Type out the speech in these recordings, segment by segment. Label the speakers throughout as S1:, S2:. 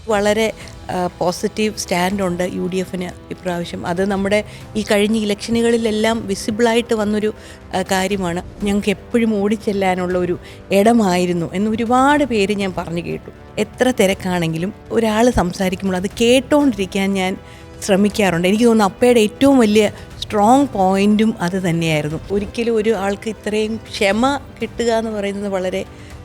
S1: വളരെ positive സ്റ്റാൻഡുണ്ട് U D എഫിന് ഇപ്രാവശ്യം. അത് നമ്മുടെ ഈ കഴിഞ്ഞ ഇലക്ഷനുകളിലെല്ലാം വിസിബിളായിട്ട് വന്നൊരു കാര്യമാണ്. ഞങ്ങൾക്ക് എപ്പോഴും ഓടിച്ചെല്ലാനുള്ള ഒരു ഇടമായിരുന്നു എന്ന് ഒരുപാട് പേര് ഞാൻ പറഞ്ഞു കേട്ടു. എത്ര തിരക്കാണെങ്കിലും ഒരാൾ സംസാരിക്കുമ്പോൾ അത് കേട്ടോണ്ടിരിക്കാൻ ഞാൻ ശ്രമിക്കാറുണ്ട്. എനിക്ക് തോന്നുന്നു അപ്പയുടെ ഏറ്റവും വലിയ സ്ട്രോങ് പോയിൻറ്റും അത് തന്നെയായിരുന്നു. ഒരിക്കലും ഒരു ആൾക്ക് ഇത്രയും ക്ഷമ കിട്ടുക എന്ന് പറയുന്നത് വളരെ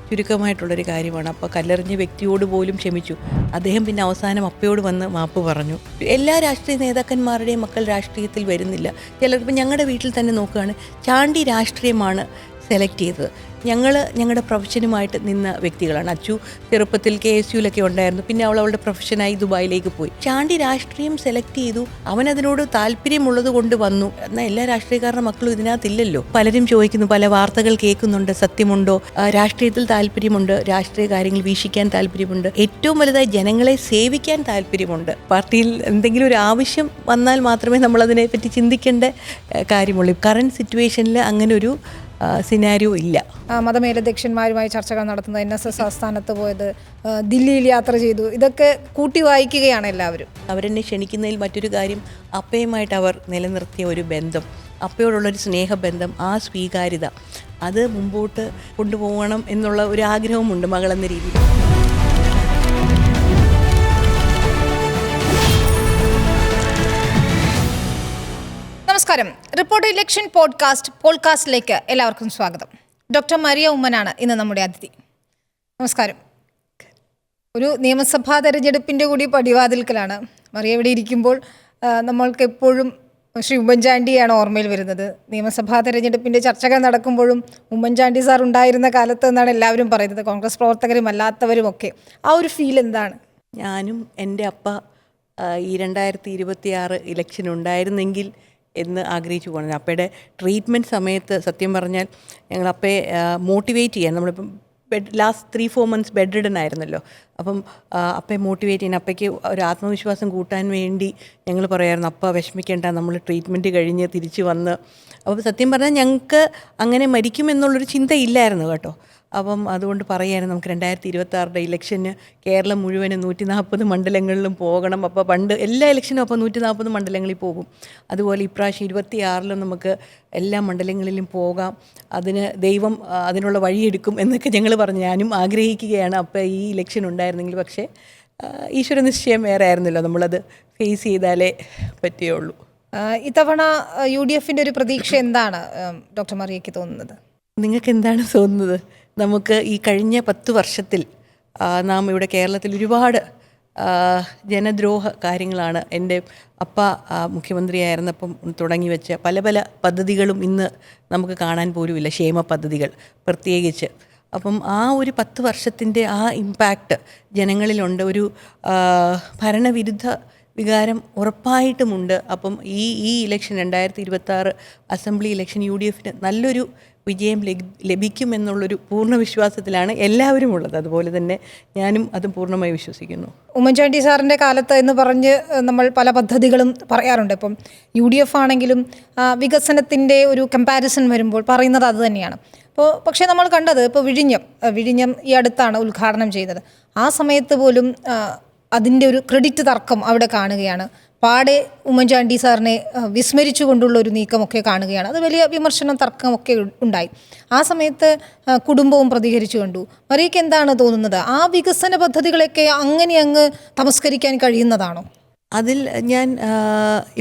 S1: ചുരുക്കമായിട്ടുള്ളൊരു കാര്യമാണ്. അപ്പോൾ കല്ലെറിഞ്ഞ വ്യക്തിയോട് പോലും ക്ഷമിച്ചു. അദ്ദേഹം പിന്നെ അവസാനം അപ്പയോട് വന്ന് മാപ്പ് പറഞ്ഞു. എല്ലാ രാഷ്ട്രീയ നേതാക്കന്മാരുടെയും മക്കൾ രാഷ്ട്രീയത്തിൽ വരുന്നില്ല. ചിലപ്പോൾ ഞങ്ങളുടെ വീട്ടിൽ തന്നെ നോക്കുകയാണ്, ചാണ്ടി രാഷ്ട്രീയമാണ് സെലക്ട് ചെയ്തത്. ഞങ്ങളുടെ പ്രൊഫഷനുമായിട്ട് നിന്ന വ്യക്തികളാണ്. അച്ചു ചെറുപ്പത്തിൽ KSUലൊക്കെ ഉണ്ടായിരുന്നു. പിന്നെ അവളുടെ പ്രൊഫഷനായി ദുബായിലേക്ക് പോയി. ചാണ്ടി രാഷ്ട്രീയം സെലക്ട് ചെയ്തു. അവനതിനോട് താല്പര്യമുള്ളത് കൊണ്ട് വന്നു. എന്നാൽ എല്ലാ രാഷ്ട്രീയക്കാരുടെ മക്കളും ഇതിനകത്തില്ലല്ലോ. പലരും ചോദിക്കുന്നു, പല വാർത്തകൾ കേൾക്കുന്നുണ്ട്, സത്യമുണ്ടോ, രാഷ്ട്രീയത്തിൽ താല്പര്യമുണ്ട്, രാഷ്ട്രീയ കാര്യങ്ങൾ വീക്ഷിക്കാൻ താല്പര്യമുണ്ട്, ഏറ്റവും വലുതായി ജനങ്ങളെ സേവിക്കാൻ താല്പര്യമുണ്ട്. പാർട്ടിയിൽ എന്തെങ്കിലും ഒരു ആവശ്യം വന്നാൽ മാത്രമേ നമ്മളതിനെപ്പറ്റി ചിന്തിക്കേണ്ട കാര്യമുള്ളൂ. കറണ്ട് സിറ്റുവേഷനിൽ അങ്ങനെ ഒരു സിനാരിയോ ഇല്ല.
S2: മതമേലധ്യക്ഷന്മാരുമായി ചർച്ചകൾ നടത്തുന്നത്, NSS ആസ്ഥാനത്ത് പോയത്, ദില്ലിയിൽ യാത്ര ചെയ്തു, ഇതൊക്കെ കൂട്ടി വായിക്കുകയാണ് എല്ലാവരും.
S1: അവരെന്നെ ക്ഷണിക്കുന്നതിൽ മറ്റൊരു കാര്യം, അപ്പയുമായിട്ട് അവർ നിലനിർത്തിയ ഒരു ബന്ധം, അപ്പയോടുള്ളൊരു സ്നേഹബന്ധം, ആ സ്വീകാര്യത, അത് മുമ്പോട്ട് കൊണ്ടുപോകണം എന്നുള്ള ഒരു ആഗ്രഹമുണ്ട് മകളെന്ന രീതിയിൽ.
S2: നമസ്കാരം. റിപ്പോർട്ടർ ഇലക്ഷൻ പോഡ്കാസ്റ്റിലേക്ക് എല്ലാവർക്കും സ്വാഗതം. ഡോക്ടർ മരിയ ഉമ്മനാണ് ഇന്ന് നമ്മുടെ അതിഥി. നമസ്കാരം. ഒരു നിയമസഭാ തെരഞ്ഞെടുപ്പിൻ്റെ കൂടി പടിവാതിൽക്കലാണ്. മറിയ ഇവിടെ ഇരിക്കുമ്പോൾ നമ്മൾക്ക് എപ്പോഴും ശ്രീ ഉമ്മൻചാണ്ടിയാണ് ഓർമ്മയിൽ വരുന്നത്. നിയമസഭാ തെരഞ്ഞെടുപ്പിൻ്റെ ചർച്ചകൾ നടക്കുമ്പോഴും ഉമ്മൻചാണ്ടി സാർ ഉണ്ടായിരുന്ന കാലത്ത് എന്നാണ് എല്ലാവരും പറയുന്നത്, കോൺഗ്രസ് പ്രവർത്തകരും അല്ലാത്തവരുമൊക്കെ. ആ ഒരു ഫീൽ എന്താണ്?
S1: ഞാനും എൻ്റെ അപ്പ ഈ 2026 ഇലക്ഷൻ ഉണ്ടായിരുന്നെങ്കിൽ എന്ന് ആഗ്രഹിച്ചു പോകുന്നത്. അപ്പയുടെ ട്രീറ്റ്മെൻറ്റ് സമയത്ത് സത്യം പറഞ്ഞാൽ ഞങ്ങൾ അപ്പയെ മോട്ടിവേറ്റ് ചെയ്യാൻ, നമ്മളിപ്പം ലാസ്റ്റ് 3-4 months ബെഡ് റിഡൻ ആയിരുന്നല്ലോ. അപ്പം അപ്പയെ മോട്ടിവേറ്റ് ചെയ്യാൻ, അപ്പയ്ക്ക് ഒരു ആത്മവിശ്വാസം കൂട്ടാൻ വേണ്ടി ഞങ്ങൾ പറയായിരുന്നു, അപ്പ വിഷമിക്കേണ്ട, നമ്മൾ ട്രീറ്റ്മെൻറ്റ് കഴിഞ്ഞ് തിരിച്ച് വന്ന്. അപ്പോൾ സത്യം പറഞ്ഞാൽ ഞങ്ങൾക്ക് അങ്ങനെ മരിക്കുമെന്നുള്ളൊരു ചിന്തയില്ലായിരുന്നു കേട്ടോ. അപ്പം അതുകൊണ്ട് പറയാനും നമുക്ക് 2026 ഇലക്ഷന് കേരളം മുഴുവനും 140 മണ്ഡലങ്ങളിലും പോകണം. അപ്പോൾ പണ്ട് എല്ലാ ഇലക്ഷനും അപ്പോൾ 140 മണ്ഡലങ്ങളിൽ പോകും. അതുപോലെ ഇപ്രാവശ്യം 26 നമുക്ക് എല്ലാ മണ്ഡലങ്ങളിലും പോകാം. അതിന് ദൈവം അതിനുള്ള വഴിയെടുക്കും എന്നൊക്കെ ഞങ്ങൾ പറഞ്ഞു. ഞാനും ആഗ്രഹിക്കുകയാണ് അപ്പോൾ ഈ ഇലക്ഷൻ ഉണ്ടായിരുന്നെങ്കിൽ. പക്ഷേ ഈശ്വര നിശ്ചയം വേറെ ആയിരുന്നല്ലോ, നമ്മളത് ഫേസ് ചെയ്താലേ പറ്റുകയുള്ളൂ.
S2: ഇത്തവണ UDFൻ്റെ ഒരു പ്രതീക്ഷ എന്താണ് ഡോക്ടർ മറിയയ്ക്ക് തോന്നുന്നത്?
S1: നിങ്ങൾക്ക് എന്താണ് തോന്നുന്നത്? നമുക്ക് ഈ കഴിഞ്ഞ 10 വർഷത്തിൽ നാം ഇവിടെ കേരളത്തിൽ ഒരുപാട് ജനദ്രോഹ കാര്യങ്ങളാണ് എൻ്റെ അപ്പ മുഖ്യമന്ത്രിയായിരുന്നപ്പം തുടങ്ങി വെച്ച പല പല പദ്ധതികളും ഇന്ന് നമുക്ക് കാണാൻ പോലുമില്ല, ക്ഷേമ പദ്ധതികൾ പ്രത്യേകിച്ച്. അപ്പം ആ ഒരു 10 വർഷത്തിൻ്റെ ആ ഇമ്പാക്റ്റ് ജനങ്ങളിലുണ്ട്. ഒരു ഭരണവിരുദ്ധ വികാരം ഉറപ്പായിട്ടുമുണ്ട്. അപ്പം ഈ ഇലക്ഷൻ 2026 അസംബ്ലി ഇലക്ഷൻ UDFന് നല്ലൊരു വിജയം ലഭിക്കുമെന്നുള്ളൊരു പൂർണ്ണ വിശ്വാസത്തിലാണ് എല്ലാവരും ഉള്ളത്. അതുപോലെ തന്നെ ഞാനും അതും പൂർണ്ണമായി വിശ്വസിക്കുന്നു.
S2: ഉമ്മൻചാണ്ടി സാറിൻ്റെ കാലത്ത് എന്ന് പറഞ്ഞ് നമ്മൾ പല പദ്ധതികളും പറയാറുണ്ട്. ഇപ്പം UDF ആണെങ്കിലും വികസനത്തിൻ്റെ ഒരു കമ്പാരിസൺ വരുമ്പോൾ പറയുന്നത് അത് തന്നെയാണ്. പക്ഷേ നമ്മൾ കണ്ടത് ഇപ്പോൾ വിഴിഞ്ഞം ഈ അടുത്താണ് ഉദ്ഘാടനം ചെയ്തത്. ആ സമയത്ത് പോലും അതിൻ്റെ ഒരു ക്രെഡിറ്റ് തർക്കം അവിടെ കാണുകയാണ്. പാടെ ഉമ്മൻചാണ്ടി സാറിനെ വിസ്മരിച്ചുകൊണ്ടുള്ള ഒരു നീക്കമൊക്കെ കാണുകയാണ്. അത് വലിയ വിമർശനം, തർക്കമൊക്കെ ഉണ്ടായി. ആ സമയത്ത് കുടുംബവും പ്രതികരിച്ചു കണ്ടു. മറിയയ്ക്ക് എന്താണ് തോന്നുന്നത്? ആ വികസന പദ്ധതികളൊക്കെ അങ്ങനെ അങ്ങ് തമസ്കരിക്കാൻ കഴിയുന്നതാണോ?
S1: അതിൽ ഞാൻ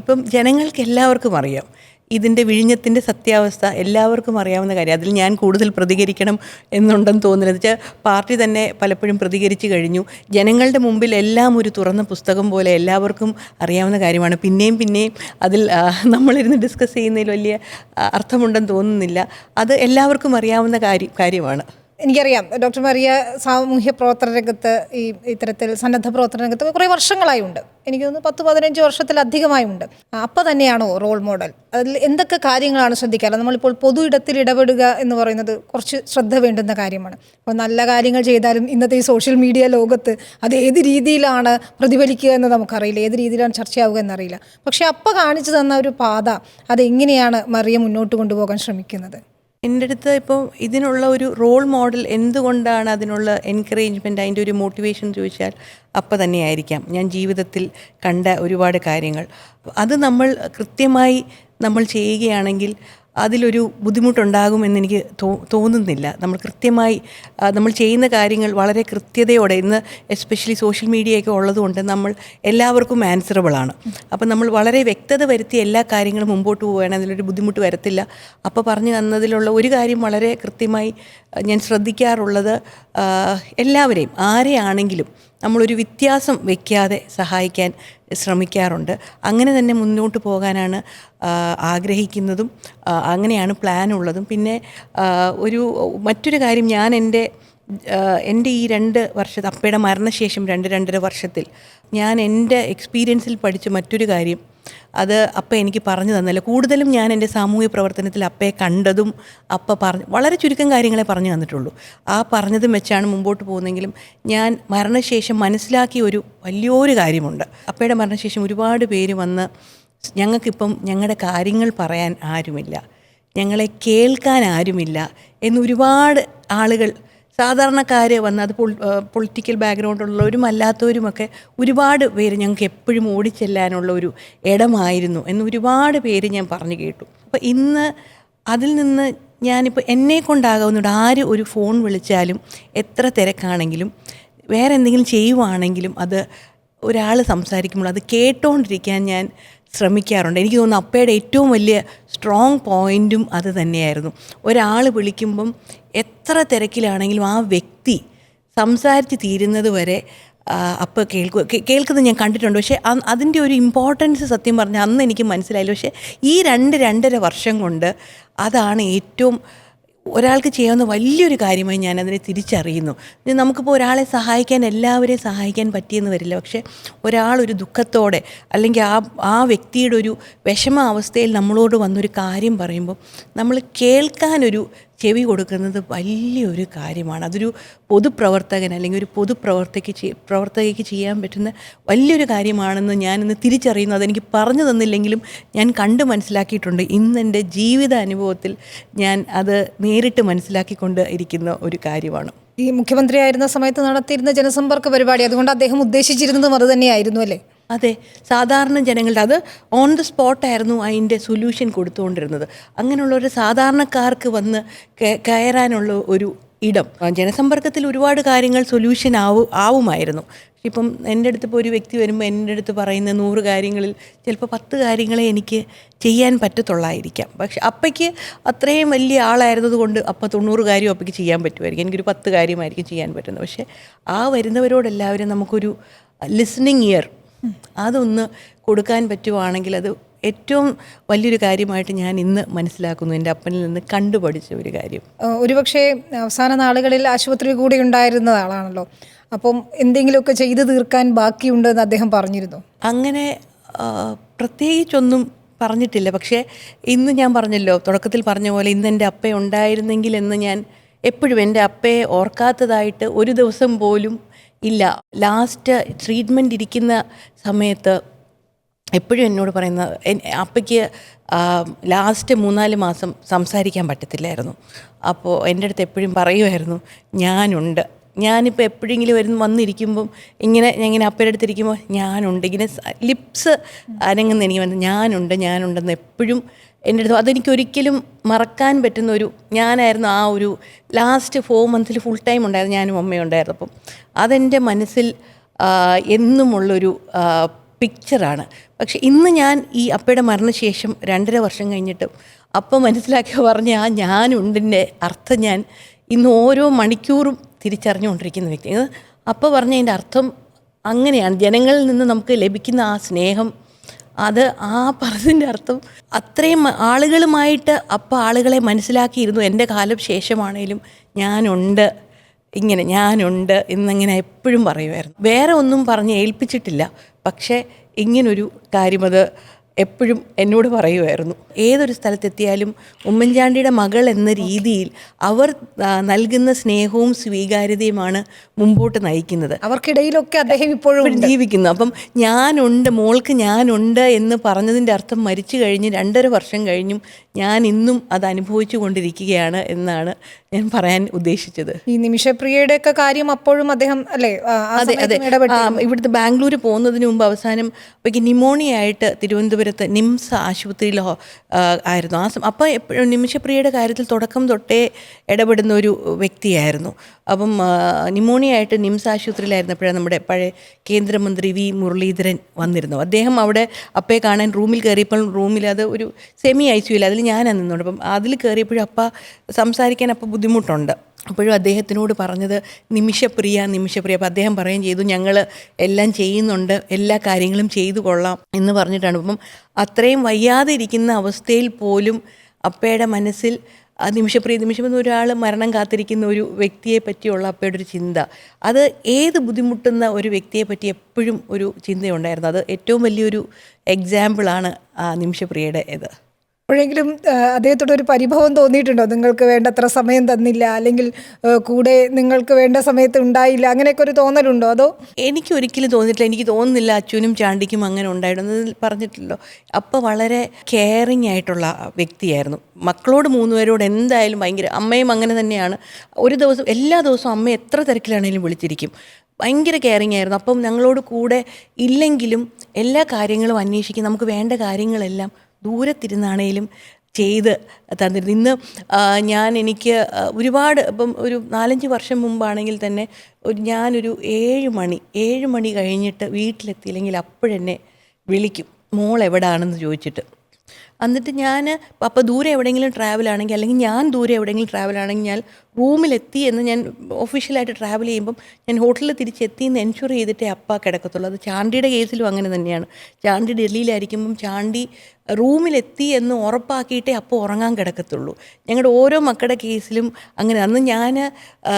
S1: ഇപ്പം ജനങ്ങൾക്ക് എല്ലാവർക്കും അറിയാം ഇതിൻ്റെ വിഴിഞ്ഞത്തിൻ്റെ സത്യാവസ്ഥ, എല്ലാവർക്കും അറിയാവുന്ന കാര്യം. അതിൽ ഞാൻ കൂടുതൽ പ്രതികരിക്കണം എന്നുണ്ടെന്ന് തോന്നുന്നത് വെച്ചാൽ പാർട്ടി തന്നെ പലപ്പോഴും പ്രതികരിച്ചു കഴിഞ്ഞു. ജനങ്ങളുടെ മുമ്പിൽ എല്ലാം ഒരു തുറന്ന പുസ്തകം പോലെ എല്ലാവർക്കും അറിയാവുന്ന കാര്യമാണ്. പിന്നെയും അതിൽ നമ്മളിരുന്ന് ഡിസ്കസ് ചെയ്യുന്നതിൽ വലിയ അർത്ഥമുണ്ടെന്ന് തോന്നുന്നില്ല. അത് എല്ലാവർക്കും അറിയാവുന്ന കാര്യമാണ്.
S2: എനിക്കറിയാം ഡോക്ടർ മറിയ സാമൂഹ്യ പ്രവർത്തന രംഗത്ത്, ഇത്തരത്തിൽ സന്നദ്ധ പ്രവർത്തന രംഗത്ത് കുറേ വർഷങ്ങളായി ഉണ്ട്. എനിക്ക് തോന്നുന്നു 10-15 വർഷത്തിലധികമായുണ്ട്. അപ്പം തന്നെയാണോ റോൾ മോഡൽ? അതിൽ എന്തൊക്കെ കാര്യങ്ങളാണ് ശ്രദ്ധിക്കാറ്? നമ്മളിപ്പോൾ പൊതു ഇടത്തിൽ ഇടപെടുക എന്ന് പറയുന്നത് കുറച്ച് ശ്രദ്ധ വേണ്ടുന്ന കാര്യമാണ്. അപ്പോൾ നല്ല കാര്യങ്ങൾ ചെയ്താലും ഇന്നത്തെ ഈ സോഷ്യൽ മീഡിയ ലോകത്ത് അത് ഏത് രീതിയിലാണ് പ്രതിഫലിക്കുക എന്ന് നമുക്കറിയില്ല, ഏത് രീതിയിലാണ് ചർച്ചയാവുക എന്നറിയില്ല. പക്ഷേ അപ്പം കാണിച്ചു തന്ന ഒരു പാത, അതെങ്ങനെയാണ് മറിയ മുന്നോട്ട് കൊണ്ടുപോകാൻ ശ്രമിക്കുന്നത്?
S1: എൻ്റെ അടുത്ത് ഇപ്പോൾ ഇതിനുള്ള ഒരു റോൾ മോഡൽ എന്തുകൊണ്ടാണ് അതിനുള്ള എൻകറേജ്മെൻറ്റ്, അതിൻ്റെ ഒരു മോട്ടിവേഷൻ ചോദിച്ചാൽ അപ്പം തന്നെയായിരിക്കാം ഞാൻ ജീവിതത്തിൽ കണ്ട ഒരുപാട് കാര്യങ്ങൾ. അത് നമ്മൾ കൃത്യമായി നമ്മൾ ചെയ്യുകയാണെങ്കിൽ അതിലൊരു ബുദ്ധിമുട്ടുണ്ടാകുമെന്ന് എനിക്ക് തോന്നുന്നില്ല. നമ്മൾ കൃത്യമായി നമ്മൾ ചെയ്യുന്ന കാര്യങ്ങൾ വളരെ കൃത്യതയോടെ, ഇന്ന് എസ്പെഷ്യലി സോഷ്യൽ മീഡിയയൊക്കെ ഉള്ളതുകൊണ്ട് നമ്മൾ എല്ലാവർക്കും ആൻസറബിളാണ്. അപ്പം നമ്മൾ വളരെ വ്യക്തത വരുത്തി എല്ലാ കാര്യങ്ങളും മുമ്പോട്ട് പോവുകയാണ്, അതിലൊരു ബുദ്ധിമുട്ട് വരത്തില്ല. അപ്പോൾ പറഞ്ഞു തന്നതിലുള്ള ഒരു കാര്യം വളരെ കൃത്യമായി ഞാൻ ശ്രദ്ധിക്കാറുള്ളത്, എല്ലാവരെയും ആരെയാണെങ്കിലും നമ്മളൊരു വ്യത്യാസം വയ്ക്കാതെ സഹായിക്കാൻ ശ്രമിക്കാറുണ്ട്. അങ്ങനെ തന്നെ മുന്നോട്ട് പോകാനാണ് ആഗ്രഹിക്കുന്നതും അങ്ങനെയാണ് പ്ലാനുള്ളതും. പിന്നെ മറ്റൊരു കാര്യം, ഞാൻ എൻ്റെ ഈ 2 വർഷത്തെ അപ്പയുടെ മരണശേഷം 2-2.5 വർഷത്തിൽ ഞാൻ എൻ്റെ എക്സ്പീരിയൻസിൽ പഠിച്ച മറ്റൊരു കാര്യം, അത് അപ്പ എനിക്ക് പറഞ്ഞു തന്നല്ല. കൂടുതലും ഞാൻ എൻ്റെ സാമൂഹ്യ പ്രവർത്തനത്തിൽ അപ്പയെ കണ്ടതും വളരെ ചുരുക്കം കാര്യങ്ങളെ പറഞ്ഞു തന്നിട്ടുള്ളൂ. ആ പറഞ്ഞതും വെച്ചാണ് മുമ്പോട്ട് പോകുന്നതെങ്കിലും ഞാൻ മരണശേഷം മനസ്സിലാക്കിയ ഒരു വലിയൊരു കാര്യമുണ്ട്. അപ്പയുടെ മരണശേഷം ഒരുപാട് പേര് വന്ന്, ഞങ്ങൾക്കിപ്പം ഞങ്ങളുടെ കാര്യങ്ങൾ പറയാൻ ആരുമില്ല, ഞങ്ങളെ കേൾക്കാൻ ആരുമില്ല എന്ന് ഒരുപാട് ആളുകൾ, സാധാരണക്കാർ വന്ന്, അത് പൊളിറ്റിക്കൽ ബാക്ക്ഗ്രൗണ്ടുള്ളവരും അല്ലാത്തവരുമൊക്കെ ഒരുപാട് പേര് ഞങ്ങൾക്ക് എപ്പോഴും ഓടിച്ചെല്ലാനുള്ള ഒരു ഇടമായിരുന്നു എന്ന് ഒരുപാട് പേര് ഞാൻ പറഞ്ഞു കേട്ടു. അപ്പോൾ ഇന്ന് അതിൽ നിന്ന് ഞാനിപ്പോൾ എന്നെ കൊണ്ടാകാവുന്നതുകൊണ്ട് ആര് ഒരു ഫോൺ വിളിച്ചാലും, എത്ര തിരക്കാണെങ്കിലും വേറെ എന്തെങ്കിലും ചെയ്യുവാണെങ്കിലും, അത് ഒരാൾ സംസാരിക്കുമ്പോൾ അത് കേട്ടോണ്ടിരിക്കാൻ ഞാൻ ശ്രമിക്കാറുണ്ട്. എനിക്ക് തോന്നുന്നു അപ്പയുടെ ഏറ്റവും വലിയ സ്ട്രോങ് പോയിൻറ്റും അത് തന്നെയായിരുന്നു. ഒരാൾ വിളിക്കുമ്പം എത്ര തിരക്കിലാണെങ്കിലും ആ വ്യക്തി സംസാരിച്ച് തീരുന്നത് വരെ അപ്പ കേൾക്കുന്നത് ഞാൻ കണ്ടിട്ടുണ്ട്. പക്ഷേ അതിൻ്റെ ഒരു ഇമ്പോർട്ടൻസ് സത്യം പറഞ്ഞാൽ അന്ന് എനിക്ക് മനസ്സിലായില്ല. പക്ഷേ ഈ 2-2.5 വർഷം കൊണ്ട് അതാണ് ഏറ്റവും ഒരാൾക്ക് ചെയ്യാവുന്ന വലിയൊരു കാര്യമായി ഞാനതിനെ തിരിച്ചറിയുന്നു. നമുക്കിപ്പോൾ ഒരാളെ സഹായിക്കാൻ, എല്ലാവരെയും സഹായിക്കാൻ പറ്റിയെന്ന് വരില്ല. പക്ഷേ ഒരാളൊരു ദുഃഖത്തോടെ അല്ലെങ്കിൽ ആ വ്യക്തിയുടെ ഒരു വിഷമാവസ്ഥയിൽ നമ്മളോട് വന്നൊരു കാര്യം പറയുമ്പോൾ നമ്മൾ കേൾക്കാനൊരു ചെവി കൊടുക്കുന്നത് വലിയൊരു കാര്യമാണ്. അതൊരു പൊതുപ്രവർത്തകൻ അല്ലെങ്കിൽ ഒരു പ്രവർത്തകയ്ക്ക് ചെയ്യാൻ പറ്റുന്ന വലിയൊരു കാര്യമാണെന്ന് ഞാനിന്ന് തിരിച്ചറിയുന്നു. അതെനിക്ക് പറഞ്ഞു തന്നില്ലെങ്കിലും ഞാൻ കണ്ട് മനസ്സിലാക്കിയിട്ടുണ്ട്. ഇന്ന് എൻ്റെ ജീവിത അനുഭവത്തിൽ ഞാൻ അത് നേരിട്ട് മനസ്സിലാക്കിക്കൊണ്ട് ഇരിക്കുന്ന ഒരു കാര്യമാണ്.
S2: ഈ മുഖ്യമന്ത്രിയായിരുന്ന സമയത്ത് നടത്തിയിരുന്ന ജനസമ്പർക്ക പരിപാടി, അതുകൊണ്ട് അദ്ദേഹം ഉദ്ദേശിച്ചിരുന്നതും അത് തന്നെയായിരുന്നു അല്ലേ?
S1: അതെ, സാധാരണ ജനങ്ങളുടെ, അത് ഓൺ ദ സ്പോട്ടായിരുന്നു അതിൻ്റെ സൊല്യൂഷൻ കൊടുത്തുകൊണ്ടിരുന്നത്. അങ്ങനെയുള്ള ഒരു സാധാരണക്കാർക്ക് വന്ന് കയറാനുള്ള ഒരു ഇടം, ജനസമ്പർക്കത്തിൽ ഒരുപാട് കാര്യങ്ങൾ സൊല്യൂഷൻ ആവുമായിരുന്നു. ഇപ്പം എൻ്റെ അടുത്ത് ഇപ്പോൾ ഒരു വ്യക്തി വരുമ്പോൾ എൻ്റെ അടുത്ത് പറയുന്ന 100 കാര്യങ്ങളിൽ ചിലപ്പോൾ 10 കാര്യങ്ങളെ എനിക്ക് ചെയ്യാൻ പറ്റത്തുള്ളായിരിക്കാം. പക്ഷെ അപ്പയ്ക്ക് അത്രയും വലിയ ആളായിരുന്നത് കൊണ്ട് 90 കാര്യം അപ്പയ്ക്ക് ചെയ്യാൻ പറ്റുമായിരിക്കും. എനിക്കൊരു 10 കാര്യമായിരിക്കും ചെയ്യാൻ പറ്റുന്നത്. പക്ഷേ ആ വരുന്നവരോടെല്ലാവരും നമുക്കൊരു ലിസണിങ് ഇയർ അതൊന്ന് കൊടുക്കാൻ പറ്റുവാണെങ്കിൽ അത് ഏറ്റവും വലിയൊരു കാര്യമായിട്ട് ഞാൻ ഇന്ന് മനസ്സിലാക്കുന്നു. എൻ്റെ അപ്പനിൽ നിന്ന് കണ്ടുപഠിച്ച ഒരു കാര്യം.
S2: ഒരുപക്ഷെ അവസാന നാളുകളിൽ ആശുപത്രി കൂടി ഉണ്ടായിരുന്ന ആളാണല്ലോ, അപ്പം എന്തെങ്കിലുമൊക്കെ ചെയ്തു തീർക്കാൻ ബാക്കിയുണ്ടെന്ന് അദ്ദേഹം പറഞ്ഞിരുന്നു?
S1: അങ്ങനെ പ്രത്യേകിച്ചൊന്നും പറഞ്ഞിട്ടില്ല. പക്ഷേ ഇന്ന് ഞാൻ പറഞ്ഞല്ലോ, തുടക്കത്തിൽ പറഞ്ഞ പോലെ ഇന്ന് എൻ്റെ അപ്പ ഉണ്ടായിരുന്നെങ്കിൽ എന്ന് ഞാൻ എപ്പോഴും എൻ്റെ അപ്പയെ ഓർക്കാത്തതായിട്ട് ഒരു ദിവസം പോലും ഇല്ല. ലാസ്റ്റ് ട്രീറ്റ്മെൻറ്റ് ഇരിക്കുന്ന സമയത്ത് എപ്പോഴും എന്നോട് പറയുന്ന, അപ്പയ്ക്ക് ലാസ്റ്റ് 3-4 മാസം സംസാരിക്കാൻ പറ്റത്തില്ലായിരുന്നു. അപ്പോൾ എൻ്റെ അടുത്ത് എപ്പോഴും പറയുമായിരുന്നു, ഞാനിപ്പോൾ എപ്പോഴെങ്കിലും വന്നിരിക്കുമ്പം ഇങ്ങനെ അപ്പയുടെ അടുത്തിരിക്കുമ്പോൾ ഞാനുണ്ട്, ഇങ്ങനെ ലിപ്സ് അനങ്ങുന്ന എനിക്ക് ഞാനുണ്ടെന്ന് എപ്പോഴും എൻ്റെ അടുത്ത്. അതെനിക്കൊരിക്കലും മറക്കാൻ പറ്റുന്ന ഞാനായിരുന്നു ആ ഒരു ലാസ്റ്റ് 4 months ഫുൾ ടൈം ഉണ്ടായിരുന്നു, ഞാനും അമ്മയും ഉണ്ടായിരുന്നു. അപ്പം അതെൻ്റെ മനസ്സിൽ എന്നുമുള്ളൊരു പിക്ചറാണ്. പക്ഷെ ഇന്ന് ഞാൻ ഈ അപ്പയുടെ മരണശേഷം 2.5 വർഷം കഴിഞ്ഞിട്ടും അപ്പം മനസ്സിലാക്കി പറഞ്ഞ ആ ഞാനുണ്ടിൻ്റെ അർത്ഥം ഞാൻ ഇന്ന് ഓരോ മണിക്കൂറും തിരിച്ചറിഞ്ഞുകൊണ്ടിരിക്കുന്ന വ്യക്തി. അപ്പം പറഞ്ഞതിൻ്റെ അർത്ഥം അങ്ങനെയാണ്. ജനങ്ങളിൽ നിന്ന് നമുക്ക് ലഭിക്കുന്ന ആ സ്നേഹം, അത് ആ പറഞ്ഞതിൻ്റെ അർത്ഥം അത്രയും ആളുകളുമായിട്ട് ആളുകളെ മനസ്സിലാക്കിയിരുന്നു. എൻ്റെ കാലം ശേഷമാണേലും ഞാനുണ്ട് എന്നിങ്ങനെ എപ്പോഴും പറയുമായിരുന്നു. വേറെ ഒന്നും പറഞ്ഞ് ഏൽപ്പിച്ചിട്ടില്ല. പക്ഷേ ഇങ്ങനൊരു കാര്യം, അത് എപ്പോഴും എന്നോട് പറയുമായിരുന്നു. ഏതൊരു സ്ഥലത്തെത്തിയാലും ഉമ്മൻചാണ്ടിയുടെ മകൾ എന്ന രീതിയിൽ അവർ നൽകുന്ന സ്നേഹവും സ്വീകാര്യതയുമാണ് മുമ്പോട്ട് നയിക്കുന്നത്.
S2: അവർക്കിടയിലൊക്കെ അദ്ദേഹം ഇപ്പോഴും
S1: ജീവിക്കുന്നു. അപ്പം ഞാനുണ്ട്, മോൾക്ക് ഞാനുണ്ട് എന്ന് പറഞ്ഞതിൻ്റെ അർത്ഥം മരിച്ചു കഴിഞ്ഞ് 2.5 വർഷം കഴിഞ്ഞും ഞാൻ ഇന്നും അത് അനുഭവിച്ചു കൊണ്ടിരിക്കുകയാണ് എന്നാണ് ഞാൻ പറയാൻ ഉദ്ദേശിച്ചത്.
S2: ഈ നിമിഷപ്രിയയുടെ ഒക്കെ കാര്യം അപ്പോഴും അദ്ദേഹം അല്ലേ
S1: അതെ അതെ ഇവിടുത്തെ ബാംഗ്ലൂർ പോകുന്നതിന് മുമ്പ് അവസാനം അപ്പോഴേക്ക് ന്യൂമോണിയ ആയിട്ട് തിരുവനന്തപുരത്ത് നിംസ് ആശുപത്രിയിൽ ആയിരുന്നു. അപ്പോൾ എപ്പോഴും നിമിഷപ്രിയയുടെ കാര്യത്തിൽ തുടക്കം തൊട്ടേ ഇടപെടുന്ന ഒരു വ്യക്തിയായിരുന്നു. അപ്പം ന്യൂമോണിയ ആയിട്ട് നിംസ് ആശുപത്രിയിലായിരുന്നപ്പോഴാണ് നമ്മുടെ പഴയ കേന്ദ്രമന്ത്രി വി മുരളീധരൻ വന്നിരുന്നു. അദ്ദേഹം അവിടെ അപ്പയെ കാണാൻ റൂമിൽ കയറിയപ്പോൾ റൂമിൽ അത് ഒരു സെമി ICU അതിൽ ഞാനാണ് നിന്നുണ്ട്. അപ്പം അതിൽ കയറിയപ്പോഴും അപ്പ സംസാരിക്കാൻ അപ്പം ബുദ്ധിമുട്ടുണ്ട്. അപ്പോഴും അദ്ദേഹത്തിനോട് പറഞ്ഞത് നിമിഷപ്രിയ. അപ്പം അദ്ദേഹം പറയുകയും ചെയ്തു, ഞങ്ങൾ എല്ലാം ചെയ്യുന്നുണ്ട്, എല്ലാ കാര്യങ്ങളും ചെയ്തു കൊള്ളാം എന്ന് പറഞ്ഞിട്ടാണ്. അപ്പം അത്രയും വയ്യാതെ ഇരിക്കുന്ന അവസ്ഥയിൽ പോലും അപ്പയുടെ മനസ്സിൽ നിമിഷം ഒരാൾ മരണം കാത്തിരിക്കുന്ന ഒരു വ്യക്തിയെ പറ്റിയുള്ള അപ്പയുടെ ഒരു ചിന്ത, അത് ഏത് ബുദ്ധിമുട്ടുന്ന ഒരു വ്യക്തിയെ പറ്റി എപ്പോഴും ഒരു ചിന്തയുണ്ടായിരുന്നു. അത് ഏറ്റവും വലിയൊരു എക്സാമ്പിളാണ് നിമിഷപ്രിയയുടെ ഇത്.
S2: എപ്പോഴെങ്കിലും അദ്ദേഹത്തോട് ഒരു പരിഭവം തോന്നിയിട്ടുണ്ടോ? നിങ്ങൾക്ക് വേണ്ടത്ര സമയം തന്നില്ല, അല്ലെങ്കിൽ കൂടെ നിങ്ങൾക്ക് വേണ്ട സമയത്ത് ഉണ്ടായില്ല, അങ്ങനെയൊക്കെ ഒരു തോന്നലുണ്ടോ? അതോ?
S1: എനിക്ക് ഒരിക്കലും തോന്നിയിട്ടില്ല. എനിക്ക് തോന്നുന്നില്ല അച്ഛനും ചാണ്ടിക്കും അങ്ങനെ ഉണ്ടായിരുന്നു. പറഞ്ഞിട്ടില്ലല്ലോ, അപ്പോൾ വളരെ കെയറിങ് ആയിട്ടുള്ള വ്യക്തിയായിരുന്നു. മക്കളോട് 3 പേരോട് എന്തായാലും ഭയങ്കര, അമ്മയും അങ്ങനെ തന്നെയാണ്. ഒരു ദിവസം എല്ലാ ദിവസവും അമ്മ എത്ര തിരക്കിലാണെങ്കിലും വിളിച്ചിരിക്കും. ഭയങ്കര കെയറിങ് ആയിരുന്നു. അപ്പം ഞങ്ങളോട് കൂടെ ഇല്ലെങ്കിലും എല്ലാ കാര്യങ്ങളും അന്വേഷിക്കും. നമുക്ക് വേണ്ട കാര്യങ്ങളെല്ലാം ദൂരത്തിരുന്നാണേലും ചെയ്ത് തന്നിരുന്നു. ഇന്ന് എനിക്ക് ഒരുപാട് ഇപ്പം ഒരു 4-5 വർഷം മുമ്പാണെങ്കിൽ തന്നെ ഞാനൊരു 7 മണി കഴിഞ്ഞിട്ട് വീട്ടിലെത്തിയില്ലെങ്കിൽ അപ്പോഴെന്നെ വിളിക്കും, മോൾ എവിടെയാണെന്ന് ചോദിച്ചിട്ട്. എന്നിട്ട് ഞാൻ അപ്പോൾ ദൂരെ എവിടെയെങ്കിലും ട്രാവലാണെങ്കിൽ, അല്ലെങ്കിൽ ഞാൻ ദൂരെ എവിടെയെങ്കിലും ട്രാവലാണെങ്കിൽ ഞാൻ റൂമിലെത്തി എന്ന് ഞാൻ ഒഫീഷ്യലായിട്ട് ട്രാവൽ ചെയ്യുമ്പം ഞാൻ ഹോട്ടലിൽ തിരിച്ചെത്തി എന്ന് എൻഷുർ ചെയ്തിട്ടേ അപ്പ കിടക്കത്തുള്ളൂ. അത് ചാണ്ടിയുടെ കേസിലും അങ്ങനെ തന്നെയാണ്. ചാണ്ടി ഡൽഹിയിലായിരിക്കുമ്പം ചാണ്ടി റൂമിലെത്തി എന്ന് ഉറപ്പാക്കിയിട്ടേ അപ്പോൾ ഉറങ്ങാൻ കിടക്കത്തുള്ളൂ. ഞങ്ങളുടെ ഓരോ മക്കളുടെ കേസിലും അങ്ങനെ. അന്ന് ഞാൻ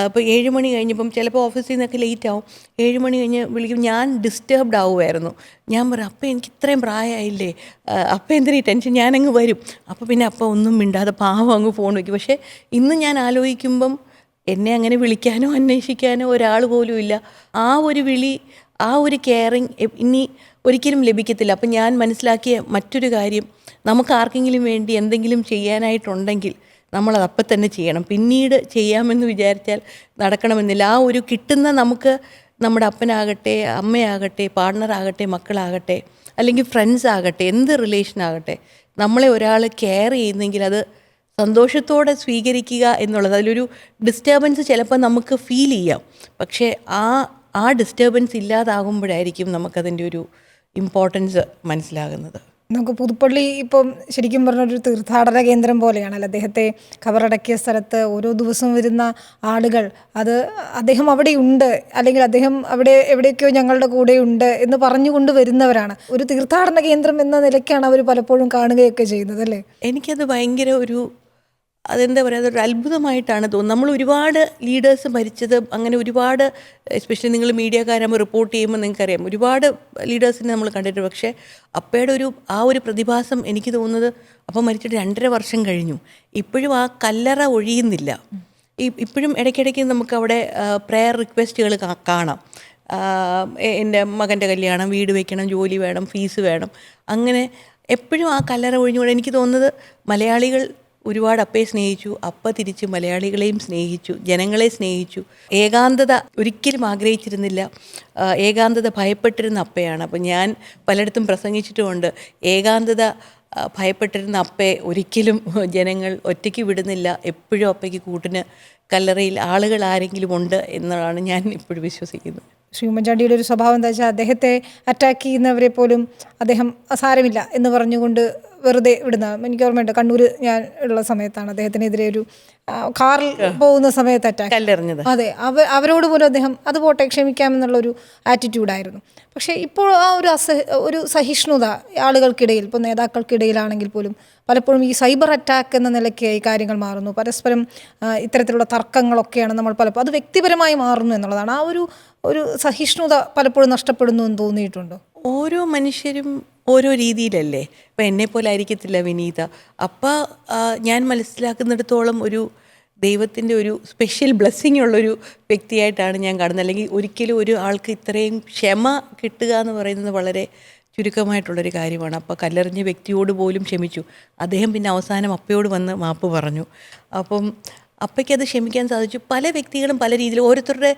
S1: ഇപ്പോൾ 7 മണി കഴിഞ്ഞപ്പം ചിലപ്പോൾ ഓഫീസിൽ നിന്നൊക്കെ ലേറ്റ് ആവും. 7 മണി കഴിഞ്ഞ് വിളിക്കും, ഞാൻ ഡിസ്റ്റർബ്ഡ് ആവുമായിരുന്നു. ഞാൻ പറയും, അപ്പം എനിക്ക് ഇത്രയും പ്രായമായില്ലേ, അപ്പം എന്തിനാ ഈ ടെൻഷൻ, ഞാനങ്ങ് വരും. അപ്പോൾ പിന്നെ അപ്പം ഒന്നും മിണ്ടാതെ പാവം അങ്ങ് ഫോൺ വയ്ക്കും. പക്ഷേ ഇന്ന് ഞാൻ ആലോചിക്കുമ്പം എന്നെ അങ്ങനെ വിളിക്കാനോ അന്വേഷിക്കാനോ ഒരാൾ പോലും ഇല്ല. ആ ഒരു വിളി, ആ ഒരു കെയറിങ് ഇനി ഒരിക്കലും ലഭിക്കത്തില്ല. അപ്പം ഞാൻ മനസ്സിലാക്കിയ മറ്റൊരു കാര്യം, നമുക്ക് ആർക്കെങ്കിലും വേണ്ടി എന്തെങ്കിലും ചെയ്യാനായിട്ടുണ്ടെങ്കിൽ നമ്മളത് അപ്പം തന്നെ ചെയ്യണം. പിന്നീട് ചെയ്യാമെന്ന് വിചാരിച്ചാൽ നടക്കണമെന്നില്ല. ആ ഒരു കിട്ടുന്ന നമുക്ക് നമ്മുടെ അപ്പനാകട്ടെ, അമ്മയാകട്ടെ, പാർട്ട്ണറാകട്ടെ, മക്കളാകട്ടെ, അല്ലെങ്കിൽ ഫ്രണ്ട്സ് ആകട്ടെ, എന്ത് റിലേഷനാകട്ടെ, നമ്മളെ ഒരാൾ കെയർ ചെയ്യുന്നെങ്കിൽ അത് സന്തോഷത്തോടെ സ്വീകരിക്കുക എന്നുള്ളത്. അതിലൊരു ഡിസ്റ്റർബൻസ് ചിലപ്പോൾ നമുക്ക് ഫീൽ ചെയ്യാം. പക്ഷേ ആ ഡിസ്റ്റർബൻസ് ഇല്ലാതാകുമ്പോഴായിരിക്കും നമുക്കതിൻ്റെ ഒരു ഇമ്പോർട്ടൻസ് മനസ്സിലാകുന്നത്.
S2: നമുക്ക് പുതുപ്പള്ളി ഇപ്പം ശരിക്കും പറഞ്ഞൊരു തീർത്ഥാടന കേന്ദ്രം പോലെയാണല്ലോ. അദ്ദേഹത്തെ ഖബറടക്കിയ സ്ഥലത്ത് ഓരോ ദിവസവും വരുന്ന ആളുകൾ, അത് അദ്ദേഹം അവിടെയുണ്ട്, അല്ലെങ്കിൽ അദ്ദേഹം അവിടെ എവിടെയൊക്കെയോ ഞങ്ങളുടെ കൂടെയുണ്ട് എന്ന് പറഞ്ഞുകൊണ്ട് വരുന്നവരാണ്. ഒരു തീർത്ഥാടന കേന്ദ്രം എന്ന നിലയ്ക്കാണ് അവർ പലപ്പോഴും കാണുകയൊക്കെ ചെയ്യുന്നത്, അല്ലേ?
S1: എനിക്കത് ഭയങ്കര അതെന്താ പറയുക, അതൊരു അത്ഭുതമായിട്ടാണ് തോന്നുന്നത്. നമ്മൾ ഒരുപാട് ലീഡേഴ്സ് മരിച്ചത് അങ്ങനെ ഒരുപാട്, എസ്പെഷ്യലി നിങ്ങൾ മീഡിയക്കാരാകുമ്പോൾ റിപ്പോർട്ട് ചെയ്യുമ്പോൾ നിങ്ങൾക്കറിയാം, ഒരുപാട് ലീഡേഴ്സിനെ നമ്മൾ കണ്ടിട്ടുണ്ട്. പക്ഷേ അപ്പയുടെ ആ ഒരു പ്രതിഭാസം എനിക്ക് തോന്നുന്നത്, അപ്പം മരിച്ചിട്ട് 2.5 വർഷം കഴിഞ്ഞു, ഇപ്പോഴും ആ കല്ലറ ഒഴിയുന്നില്ല. ഇപ്പോഴും ഇടയ്ക്കിടയ്ക്ക് നമുക്കവിടെ പ്രെയർ റിക്വസ്റ്റുകൾ കാണാം. എൻ്റെ മകൻ്റെ കല്യാണം, വീട് വയ്ക്കണം, ജോലി വേണം, ഫീസ് വേണം, അങ്ങനെ എപ്പോഴും ആ കല്ലറ ഒഴിഞ്ഞുകൊണ്ട് എനിക്ക് തോന്നുന്നത് മലയാളികൾ ഒരുപാട് അപ്പയെ സ്നേഹിച്ചു, അപ്പ തിരിച്ച് മലയാളികളെയും സ്നേഹിച്ചു, ജനങ്ങളെ സ്നേഹിച്ചു. ഏകാന്തത ഒരിക്കലും ആഗ്രഹിച്ചിരുന്നില്ല, ഏകാന്തത ഭയപ്പെട്ടിരുന്ന അപ്പയാണ്. അപ്പം ഞാൻ പലയിടത്തും പ്രസംഗിച്ചിട്ടുമുണ്ട്, ഏകാന്തത ഭയപ്പെട്ടിരുന്ന അപ്പയെ ഒരിക്കലും ജനങ്ങൾ ഒറ്റയ്ക്ക് വിടുന്നില്ല, എപ്പോഴും അപ്പയ്ക്ക് കൂട്ടിന് കല്ലറയിൽ ആളുകൾ ആരെങ്കിലും ഉണ്ട് എന്നതാണ് ഞാൻ ഇപ്പോഴും വിശ്വസിക്കുന്നത്.
S2: ശ്രീ ഉമ്മൻചാണ്ടിയുടെ ഒരു സ്വഭാവം എന്താ വെച്ചാൽ, അദ്ദേഹത്തെ അറ്റാക്ക് ചെയ്യുന്നവരെ പോലും അദ്ദേഹം സാരമില്ല എന്ന് പറഞ്ഞുകൊണ്ട് വെറുതെ വിടുന്ന. എനിക്ക് ഓർമ്മയുണ്ട്, കണ്ണൂർ ഞാൻ ഉള്ള സമയത്താണ് അദ്ദേഹത്തിനെതിരെ ഒരു കാറിൽ പോകുന്ന സമയത്ത് അറ്റാക്ക് കല്ലെറിഞ്ഞത്. അതെ, അവരോട് പോലും അദ്ദേഹം അത് പോട്ടെ ക്ഷമിക്കാമെന്നുള്ളൊരു ആറ്റിറ്റ്യൂഡായിരുന്നു. പക്ഷേ ഇപ്പോൾ ആ ഒരു സഹിഷ്ണുത ആളുകൾക്കിടയിൽ, ഇപ്പോൾ നേതാക്കൾക്കിടയിലാണെങ്കിൽ പോലും പലപ്പോഴും ഈ സൈബർ അറ്റാക്ക് എന്ന നിലയ്ക്ക് ഈ കാര്യങ്ങൾ മാറുന്നു. പരസ്പരം ഇത്തരത്തിലുള്ള തർക്കങ്ങളൊക്കെയാണ് നമ്മൾ പലപ്പോൾ അത് വ്യക്തിപരമായി മാറുന്നു എന്നുള്ളതാണ്. ആ ഒരു സഹിഷ്ണുത പലപ്പോഴും നഷ്ടപ്പെടുന്നു എന്ന് തോന്നിയിട്ടുണ്ടോ?
S1: ഓരോ മനുഷ്യരും ഓരോ രീതിയിലല്ലേ. ഇപ്പം എന്നെപ്പോലെ ആയിരിക്കത്തില്ല വിനീത. അപ്പം ഞാൻ മനസ്സിലാക്കുന്നിടത്തോളം ഒരു ദൈവത്തിൻ്റെ ഒരു സ്പെഷ്യൽ ബ്ലെസ്സിങ് ഉള്ളൊരു വ്യക്തിയായിട്ടാണ് ഞാൻ കാണുന്നത്. അല്ലെങ്കിൽ ഒരിക്കലും ഒരു ആൾക്ക് ഇത്രയും ക്ഷമ കിട്ടുക എന്ന് പറയുന്നത് വളരെ ചുരുക്കമായിട്ടുള്ളൊരു കാര്യമാണ്. അപ്പോൾ കല്ലെറിഞ്ഞ വ്യക്തിയോട് പോലും ക്ഷമിച്ചു. അദ്ദേഹം പിന്നെ അവസാനം അപ്പയോട് വന്ന് മാപ്പ് പറഞ്ഞു. അപ്പം അപ്പയ്ക്ക് അത് ക്ഷമിക്കാൻ സാധിച്ചു. പല വ്യക്തികളും പല രീതിയിൽ ഓരോരുത്തരുടെ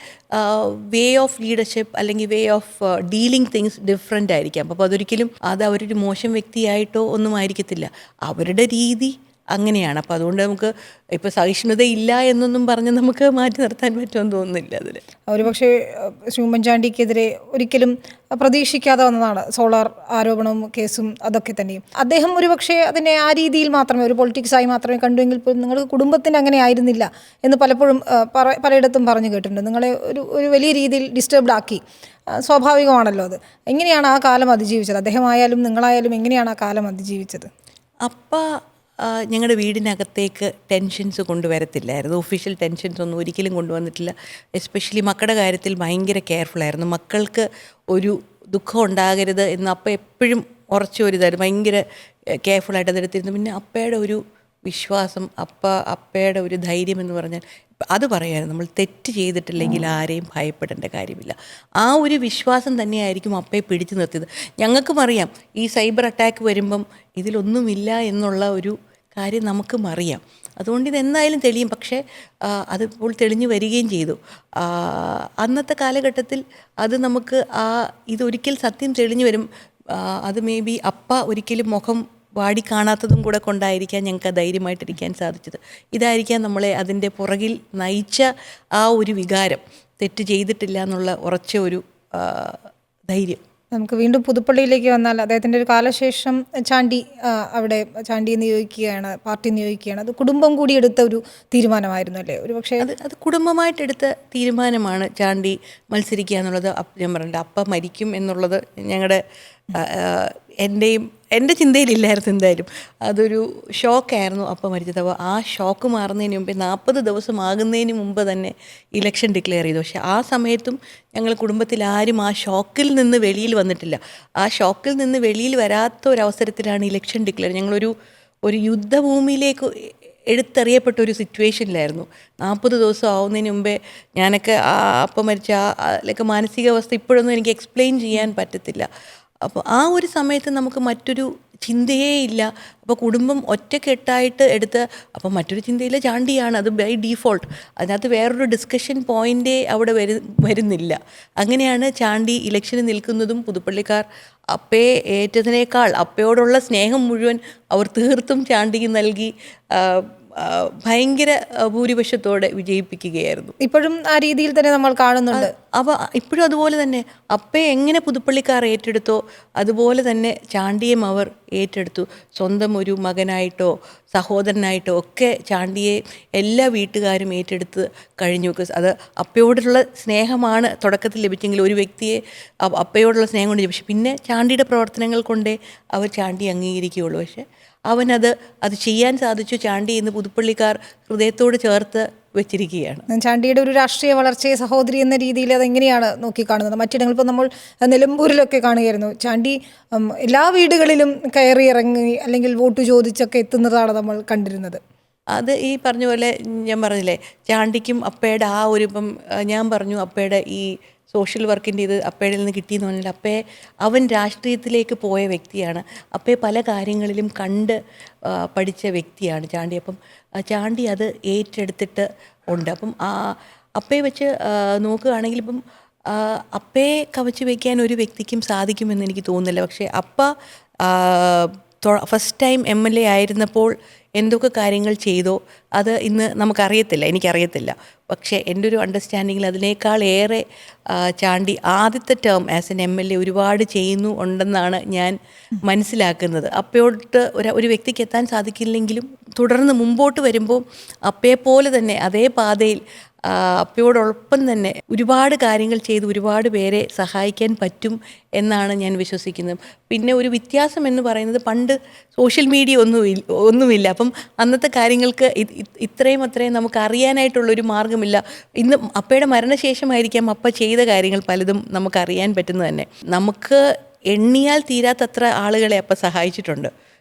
S1: വേ ഓഫ് ലീഡർഷിപ്പ് അല്ലെങ്കിൽ way of dealing things different ആയിരിക്കാം. അപ്പോൾ അതൊരിക്കലും അത് അവരൊരു മോശം വ്യക്തിയായിട്ടോ ഒന്നും ആയിരിക്കത്തില്ല. അവരുടെ രീതി അങ്ങനെയാണ്. അപ്പോൾ അതുകൊണ്ട് നമുക്ക് ഇപ്പോൾ സഹിഷ്ണുതയില്ല എന്നൊന്നും പറഞ്ഞ് നമുക്ക് മാറ്റി നിർത്താൻ പറ്റുമെന്ന് തോന്നുന്നില്ല അതിൽ.
S2: ഒരുപക്ഷെ ശ്രീ ഉമ്മൻചാണ്ടിക്കെതിരെ ഒരിക്കലും പ്രതീക്ഷിക്കാതെ വന്നതാണ് സോളാർ ആരോപണവും കേസും അതൊക്കെ തന്നെയും. അദ്ദേഹം ഒരുപക്ഷെ അതിനെ ആ രീതിയിൽ മാത്രമേ ഒരു പൊളിറ്റിക്സായി മാത്രമേ കണ്ടുവെങ്കിൽ പോലും നിങ്ങൾക്ക് കുടുംബത്തിന് അങ്ങനെ ആയിരുന്നില്ല എന്ന് പലപ്പോഴും പലയിടത്തും പറഞ്ഞു കേട്ടിട്ടുണ്ട്. നിങ്ങളെ ഒരു വലിയ രീതിയിൽ ഡിസ്റ്റർബ്ഡ് ആക്കി. സ്വാഭാവികമാണല്ലോ അത്. എങ്ങനെയാണ് ആ കാലം അതിജീവിച്ചത്? അദ്ദേഹമായാലും നിങ്ങളായാലും എങ്ങനെയാണ് ആ കാലം അതിജീവിച്ചത്?
S1: ഞങ്ങളുടെ വീടിനകത്തേക്ക് ടെൻഷൻസ് കൊണ്ടുവരത്തില്ലായിരുന്നു. ഒഫീഷ്യൽ ടെൻഷൻസ് ഒന്നും ഒരിക്കലും കൊണ്ടുവന്നിട്ടില്ല. എസ്പെഷ്യലി മക്കളുടെ കാര്യത്തിൽ ഭയങ്കര കെയർഫുള്ളായിരുന്നു. മക്കൾക്ക് ഒരു ദുഃഖം ഉണ്ടാകരുത് എന്ന് അപ്പം എപ്പോഴും ഉറച്ച ഒരു ഇതായിരുന്നു. ഭയങ്കര കെയർഫുള്ളായിട്ട് അതെടുത്തിരുന്നു. പിന്നെ അപ്പയുടെ ഒരു വിശ്വാസം, അപ്പയുടെ ഒരു ധൈര്യം എന്ന് പറഞ്ഞാൽ അത് പറയായിരുന്നു. നമ്മൾ തെറ്റ് ചെയ്തിട്ടില്ലെങ്കിൽ ആരെയും ഭയപ്പെടേണ്ട കാര്യമില്ല. ആ ഒരു വിശ്വാസം തന്നെയായിരിക്കും അപ്പയെ പിടിച്ചു നിർത്തിയത്. ഞങ്ങൾക്കും അറിയാം ഈ സൈബർ അറ്റാക്ക് വരുമ്പം ഇതിലൊന്നുമില്ല എന്നുള്ള ഒരു കാര്യം നമുക്കും അറിയാം. അതുകൊണ്ട് ഇതെന്തായാലും തെളിയും. പക്ഷേ അതിപ്പോൾ തെളിഞ്ഞു വരികയും ചെയ്തു. അന്നത്തെ കാലഘട്ടത്തിൽ അത് നമുക്ക് ഇതൊരിക്കൽ സത്യം തെളിഞ്ഞു വരും. അത് മേ ബി അപ്പ ഒരിക്കലും മുഖം വാടി കാണാത്തതും കൂടെ കൊണ്ടായിരിക്കാം ഞങ്ങൾക്ക് ധൈര്യമായിട്ടിരിക്കാൻ സാധിച്ചത്. ഇതായിരിക്കാം നമ്മളെ അതിൻ്റെ പുറകിൽ നയിച്ച ആ ഒരു വികാരം, തെറ്റ് ചെയ്തിട്ടില്ല എന്നുള്ള ഉറച്ച ഒരു ധൈര്യം.
S2: നമുക്ക് വീണ്ടും പുതുപ്പള്ളിയിലേക്ക് വന്നാൽ അദ്ദേഹത്തിൻ്റെ ഒരു കാലശേഷം അവിടെ ചാണ്ടി നിയോഗിക്കുകയാണ്, പാർട്ടി നിയോഗിക്കുകയാണ്. അത് കുടുംബം കൂടി എടുത്ത ഒരു തീരുമാനമായിരുന്നു അല്ലേ? ഒരു പക്ഷേ
S1: അത് കുടുംബമായിട്ടെടുത്ത തീരുമാനമാണ് ചാണ്ടി മത്സരിക്കുക എന്നുള്ളത്. ഞാൻ പറഞ്ഞില്ല, അപ്പ മരിക്കും എന്നുള്ളത് ഞങ്ങളുടെ എൻ്റെ ചിന്തയിലില്ലായിരുന്നു. എന്തായാലും അതൊരു ഷോക്കായിരുന്നു അപ്പം മരിച്ചത്. അപ്പോൾ ആ ഷോക്ക് മാറുന്നതിന് മുമ്പേ 40 ദിവസം ആകുന്നതിന് മുമ്പ് തന്നെ ഇലക്ഷൻ ഡിക്ലെയർ ചെയ്തു. പക്ഷേ ആ സമയത്തും ഞങ്ങൾ കുടുംബത്തിൽ ആരും ആ ഷോക്കിൽ നിന്ന് വെളിയിൽ വന്നിട്ടില്ല. ആ ഷോക്കിൽ നിന്ന് വെളിയിൽ വരാത്ത ഒരവസരത്തിലാണ് ഇലക്ഷൻ ഡിക്ലെയർ. ഞങ്ങളൊരു യുദ്ധഭൂമിയിലേക്ക് എടുത്തെറിയപ്പെട്ട ഒരു സിറ്റുവേഷനിലായിരുന്നു. 40 ദിവസം ആവുന്നതിന് മുമ്പേ ഞാനൊക്കെ അപ്പം മരിച്ച ലൈക്ക് മാനസികാവസ്ഥ ഇപ്പോഴൊന്നും എനിക്ക് എക്സ്പ്ലെയിൻ ചെയ്യാൻ പറ്റത്തില്ല. അപ്പോൾ ആ ഒരു സമയത്ത് നമുക്ക് മറ്റൊരു ചിന്തയേ ഇല്ല. അപ്പോൾ കുടുംബം ഒറ്റക്കെട്ടായിട്ട് എടുത്ത് അപ്പം മറ്റൊരു ചിന്തയില്ല, ചാണ്ടിയാണ് അത് ബൈ ഡീഫോൾട്ട്. അതിനകത്ത് വേറൊരു ഡിസ്കഷൻ പോയിൻ്റേ അവിടെ വരുന്നില്ല. അങ്ങനെയാണ് ചാണ്ടി ഇലക്ഷന് നിൽക്കുന്നതും. പുതുപ്പള്ളിക്കാർ അപ്പയെ ഏറ്റതിനേക്കാൾ അപ്പയോടുള്ള സ്നേഹം മുഴുവൻ അവർ തീർത്തും ചാണ്ടിക്ക് നൽകി ഭയങ്കര ഭൂരിപക്ഷത്തോടെ വിജയിപ്പിക്കുകയായിരുന്നു.
S2: ഇപ്പോഴും ആ രീതിയിൽ തന്നെ നമ്മൾ കാണുന്നുണ്ട്.
S1: അപ്പോൾ ഇപ്പോഴും അതുപോലെ തന്നെ അപ്പയെ എങ്ങനെ പുതുപ്പള്ളിക്കാർ ഏറ്റെടുത്തോ അതുപോലെ തന്നെ ചാണ്ടിയും അവർ ഏറ്റെടുത്തു. സ്വന്തം ഒരു മകനായിട്ടോ സഹോദരനായിട്ടോ ഒക്കെ ചാണ്ടിയെ എല്ലാ വീട്ടുകാരും ഏറ്റെടുത്ത് കഴിഞ്ഞു. അത് അപ്പയോടുള്ള സ്നേഹമാണ് തുടക്കത്തിൽ ലഭിച്ചെങ്കിൽ ഒരു വ്യക്തിയെ അപ്പയോടുള്ള സ്നേഹം കൊണ്ട് ലഭിച്ചു. പിന്നെ ചാണ്ടിയുടെ പ്രവർത്തനങ്ങൾ കൊണ്ടേ അവർ ചാണ്ടി അംഗീകരിക്കുകയുള്ളൂ. പക്ഷേ അത് ചെയ്യാൻ സാധിച്ചു. ചാണ്ടി ഇന്ന് പുതുപ്പള്ളിക്കാർ ഹൃദയത്തോട് ചേർത്ത് വെച്ചിരിക്കുകയാണ്.
S2: ചാണ്ടിയുടെ ഒരു രാഷ്ട്രീയ വളർച്ചയെ സഹോദരി എന്ന രീതിയിൽ അതെങ്ങനെയാണ് നോക്കിക്കാണുന്നത്? മറ്റിടങ്ങളിൽ ഇപ്പോൾ നമ്മൾ നിലമ്പൂരിലൊക്കെ കാണുകയായിരുന്നു, ചാണ്ടി എല്ലാ വീടുകളിലും കയറി ഇറങ്ങി അല്ലെങ്കിൽ വോട്ട് ചോദിച്ചൊക്കെ എത്തുന്നതാണ് നമ്മൾ കണ്ടിരുന്നത്.
S1: അത് ഈ പറഞ്ഞ പോലെ ഞാൻ പറഞ്ഞില്ലേ, ചാണ്ടിക്കും അപ്പയുടെ ആ ഒരു ഞാൻ പറഞ്ഞു അപ്പയുടെ ഈ സോഷ്യൽ വർക്കിൻ്റെ ഇത് അപ്പയുടെ നിന്ന് കിട്ടിയെന്ന് പറഞ്ഞാൽ അവൻ രാഷ്ട്രീയത്തിലേക്ക് പോയ വ്യക്തിയാണ്. അപ്പയെ പല കാര്യങ്ങളിലും കണ്ട് പഠിച്ച വ്യക്തിയാണ് ചാണ്ടി. അപ്പം ചാണ്ടി അത് ഏറ്റെടുത്തിട്ട് ഉണ്ട്. അപ്പം അപ്പയെ വെച്ച് നോക്കുകയാണെങ്കിൽ ഇപ്പം അപ്പയെ കവച്ച് വയ്ക്കാൻ ഒരു വ്യക്തിക്കും സാധിക്കുമെന്ന് എനിക്ക് തോന്നുന്നില്ല. പക്ഷേ അപ്പ ഫസ്റ്റ് ടൈം MLA ആയിരുന്നപ്പോൾ എന്തൊക്കെ കാര്യങ്ങൾ ചെയ്തോ അത് ഇന്ന് നമുക്കറിയത്തില്ല, എനിക്കറിയത്തില്ല. പക്ഷേ എൻ്റെ ഒരു അണ്ടർസ്റ്റാൻഡിങ്ങിൽ അതിനേക്കാൾ ഏറെ ചാണ്ടി ആദ്യത്തെ ടേം ആസ് എൻ MLA ഒരുപാട് ഉണ്ടെന്നാണ് ഞാൻ മനസ്സിലാക്കുന്നത്. അപ്പയോട്ട് ഒരു വ്യക്തിക്ക് എത്താൻ സാധിക്കില്ലെങ്കിലും തുടർന്ന് മുമ്പോട്ട് വരുമ്പോൾ അപ്പയെപ്പോലെ തന്നെ അതേ പാതയിൽ അപ്പയോടൊപ്പം തന്നെ ഒരുപാട് കാര്യങ്ങൾ ചെയ്ത് ഒരുപാട് പേരെ സഹായിക്കാൻ പറ്റും എന്നാണ് ഞാൻ വിശ്വസിക്കുന്നത്. പിന്നെ ഒരു വ്യത്യാസം എന്ന് പറയുന്നത് പണ്ട് സോഷ്യൽ മീഡിയ ഒന്നുമില്ല. അപ്പം അന്നത്തെ കാര്യങ്ങൾക്ക് അത്രയും നമുക്ക് അറിയാനായിട്ടുള്ളൊരു മാർഗ്ഗമില്ല. ഇന്ന് അപ്പയുടെ മരണശേഷമായിരിക്കാം അപ്പ ചെയ്ത കാര്യങ്ങൾ പലതും നമുക്കറിയാൻ പറ്റുന്നത് തന്നെ. നമുക്ക് എണ്ണിയാൽ തീരാത്തത്ര ആളുകളെ അപ്പം സഹായിച്ചിട്ടുണ്ട്.